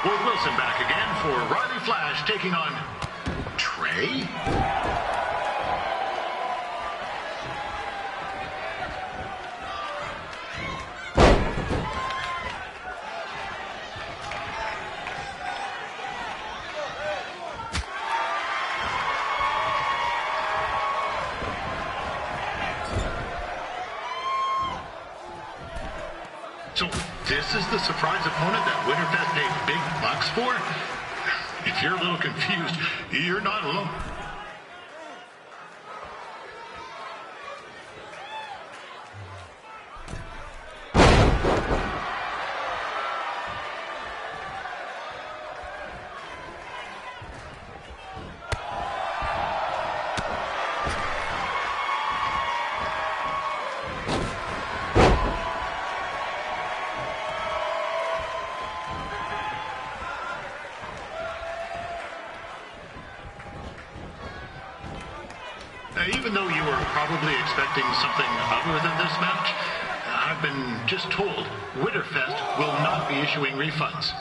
Ward Wilson back again for Riley Flash taking on Trey. So this is the surprise opponent that Winterfest paid big bucks for? If you're a little confused, you're not alone. Even though you were probably expecting something other than this match, I've been just told Winterfest will not be issuing refunds.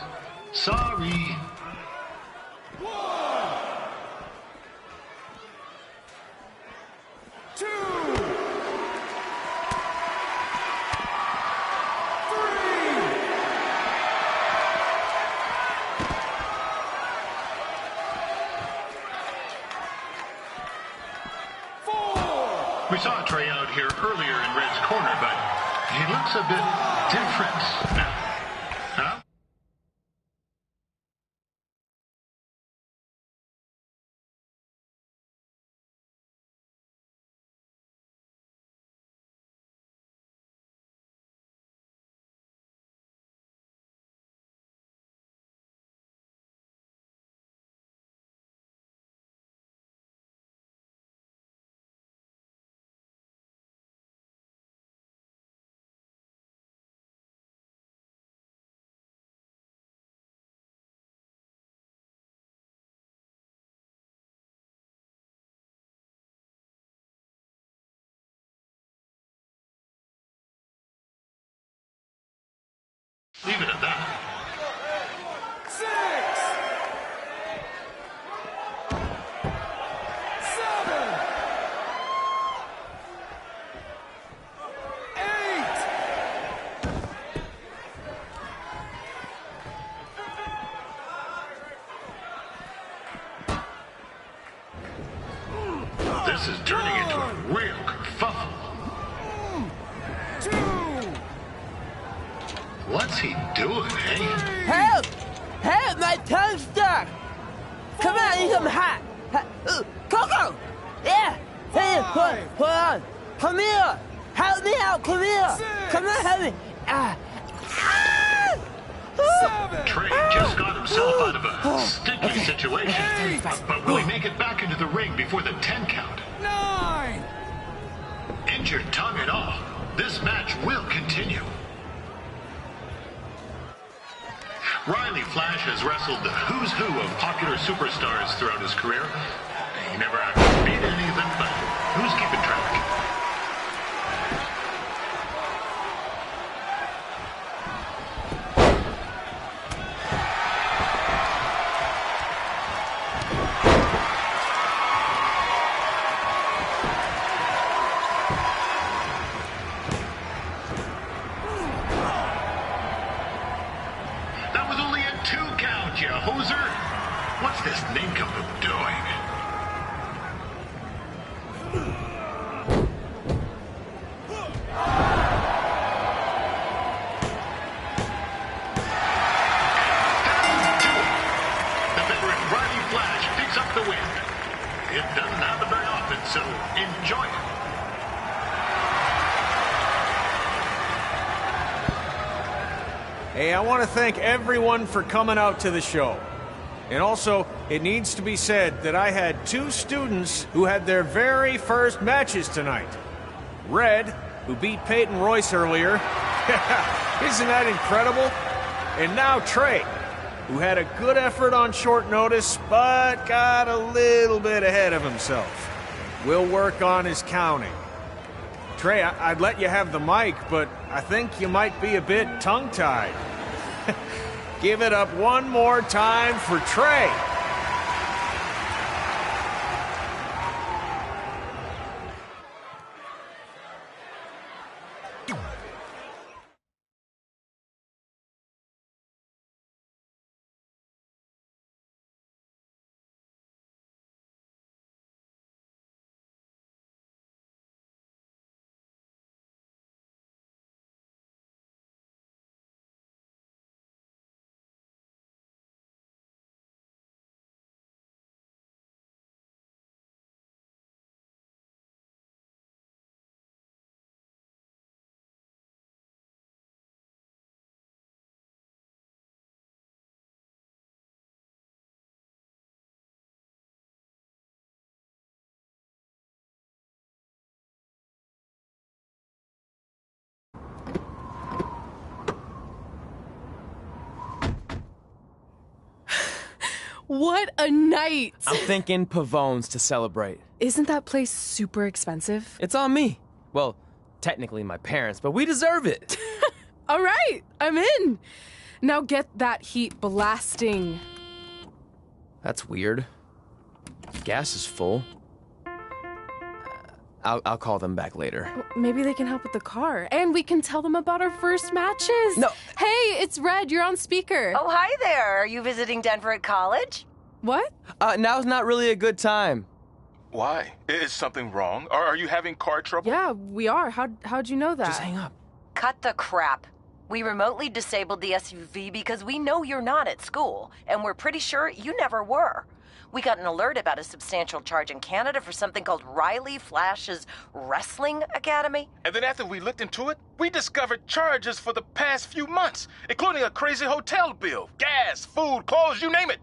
Sorry. We saw Trey out here earlier in Red's corner, but he looks a bit different now. Huh? Leave it at that. 6, 7, 8. This is turning into a real kerfuffle. 2. What's he doing, eh? Help! Help! My tongue's stuck! Come on, I need some hot! Coco! Yeah! Hey, hold on! Come here! Help me out! Come here! Come on, help me! Trey just got himself out of a sticky situation. But will he make it back into the ring before the 10 count? 9. Injured tongue and all, this match will continue. Riley Flash has wrestled the who's who of popular superstars throughout his career. He never actually beat any of them, but who's keeping track? That was only a 2 count, you hoser. What's this nincompoop doing? The veteran Riley Flash picks up the win. It doesn't happen very often, so enjoy it. Hey, I want to thank everyone for coming out to the show. And also, it needs to be said that I had 2 students who had their very first matches tonight. Red, who beat Peyton Royce earlier. Isn't that incredible? And now Trey, who had a good effort on short notice, but got a little bit ahead of himself. We'll work on his counting. Trey, I'd let you have the mic, but I think you might be a bit tongue-tied. Give it up one more time for Trey. What a night! I'm thinking Pavone's to celebrate. Isn't that place super expensive? It's on me. Well, technically my parents, but we deserve it. All right, I'm in. Now get that heat blasting. That's weird. Gas is full. I'll call them back later. Maybe they can help with the car. And we can tell them about our first matches. No. Hey, it's Red. You're on speaker. Oh, hi there. Are you visiting Denver at college? What? Now's not really a good time. Why? Is something wrong? Or are you having car trouble? Yeah, we are. How'd you know that? Just hang up. Cut the crap. We remotely disabled the SUV because we know you're not at school, and we're pretty sure you never were. We got an alert about a substantial charge in Canada for something called Riley Flash's Wrestling Academy. And then after we looked into it, we discovered charges for the past few months, including a crazy hotel bill, gas, food, clothes, you name it.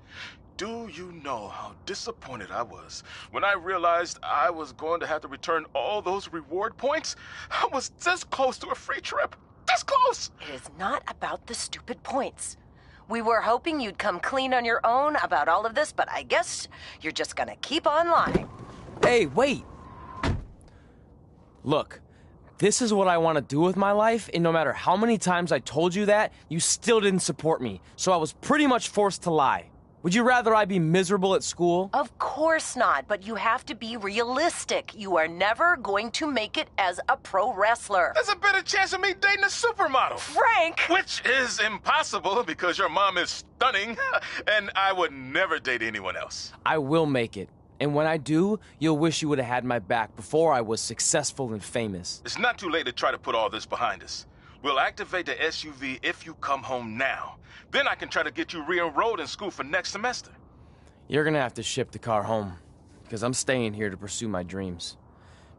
Do you know how disappointed I was when I realized I was going to have to return all those reward points? I was this close to a free trip. This close! It is not about the stupid points. We were hoping you'd come clean on your own about all of this, but I guess you're just gonna keep on lying. Hey, wait. Look, this is what I want to do with my life, and no matter how many times I told you that, you still didn't support me, so I was pretty much forced to lie. Would you rather I be miserable at school? Of course not, but you have to be realistic. You are never going to make it as a pro wrestler. There's a better chance of me dating a supermodel. Frank! Which is impossible because your mom is stunning, and I would never date anyone else. I will make it. And when I do, you'll wish you would have had my back before I was successful and famous. It's not too late to try to put all this behind us. We'll activate the SUV if you come home now. Then I can try to get you re-enrolled in school for next semester. You're gonna have to ship the car home, because I'm staying here to pursue my dreams.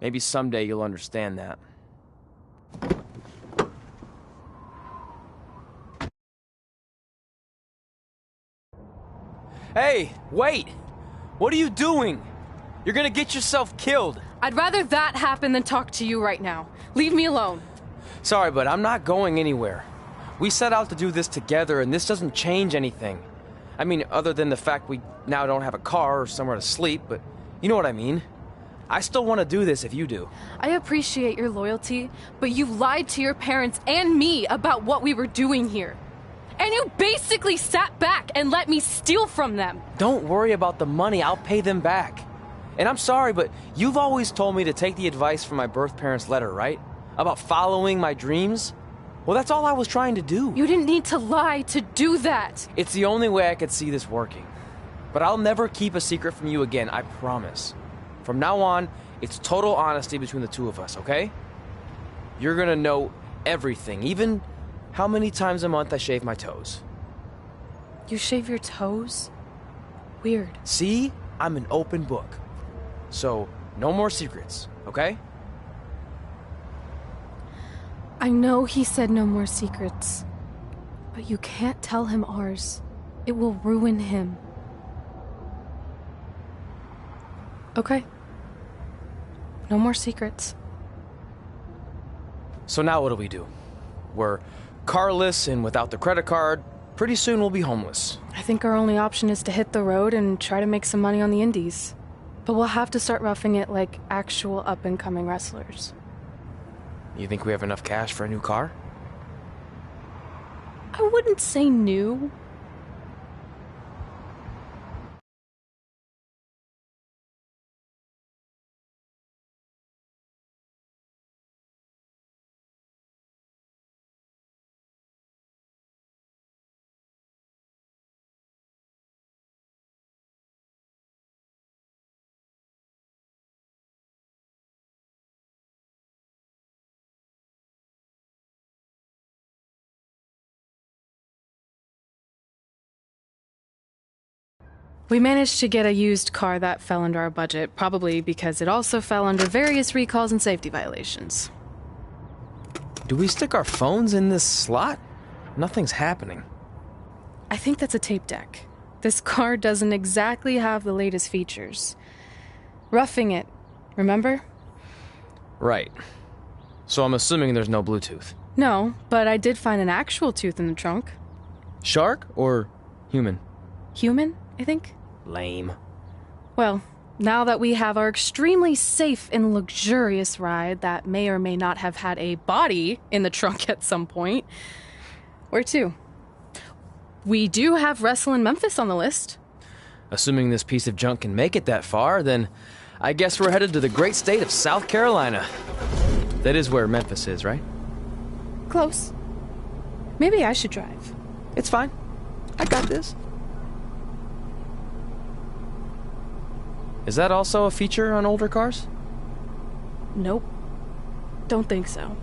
Maybe someday you'll understand that. Hey, wait! What are you doing? You're gonna get yourself killed. I'd rather that happen than talk to you right now. Leave me alone. Sorry, but I'm not going anywhere. We set out to do this together, and this doesn't change anything. I mean, other than the fact we now don't have a car or somewhere to sleep, but you know what I mean. I still want to do this if you do. I appreciate your loyalty, but you lied to your parents and me about what we were doing here. And you basically sat back and let me steal from them. Don't worry about the money, I'll pay them back. And I'm sorry, but you've always told me to take the advice from my birth parents' letter, right? About following my dreams? Well, that's all I was trying to do. You didn't need to lie to do that. It's the only way I could see this working. But I'll never keep a secret from you again, I promise. From now on, it's total honesty between the two of us, okay? You're gonna know everything, even how many times a month I shave my toes. You shave your toes? Weird. See? I'm an open book. So, no more secrets, okay? I know he said no more secrets, but you can't tell him ours. It will ruin him. Okay. No more secrets. So now what do we do? We're carless and without the credit card. Pretty soon we'll be homeless. I think our only option is to hit the road and try to make some money on the indies. But we'll have to start roughing it like actual up-and-coming wrestlers. You think we have enough cash for a new car? I wouldn't say new. We managed to get a used car that fell under our budget, probably because it also fell under various recalls and safety violations. Do we stick our phones in this slot? Nothing's happening. I think that's a tape deck. This car doesn't exactly have the latest features. Roughing it, remember? Right. So I'm assuming there's no Bluetooth. No, but I did find an actual tooth in the trunk. Shark or human? Human, I think. Lame. Well, now that we have our extremely safe and luxurious ride that may or may not have had a body in the trunk at some point, where to? We do have Wrestle in Memphis on the list. Assuming this piece of junk can make it that far, then I guess we're headed to the great state of South Carolina. That is where Memphis is, right? Close. Maybe I should drive. It's fine. I got this. Is that also a feature on older cars? Nope. Don't think so.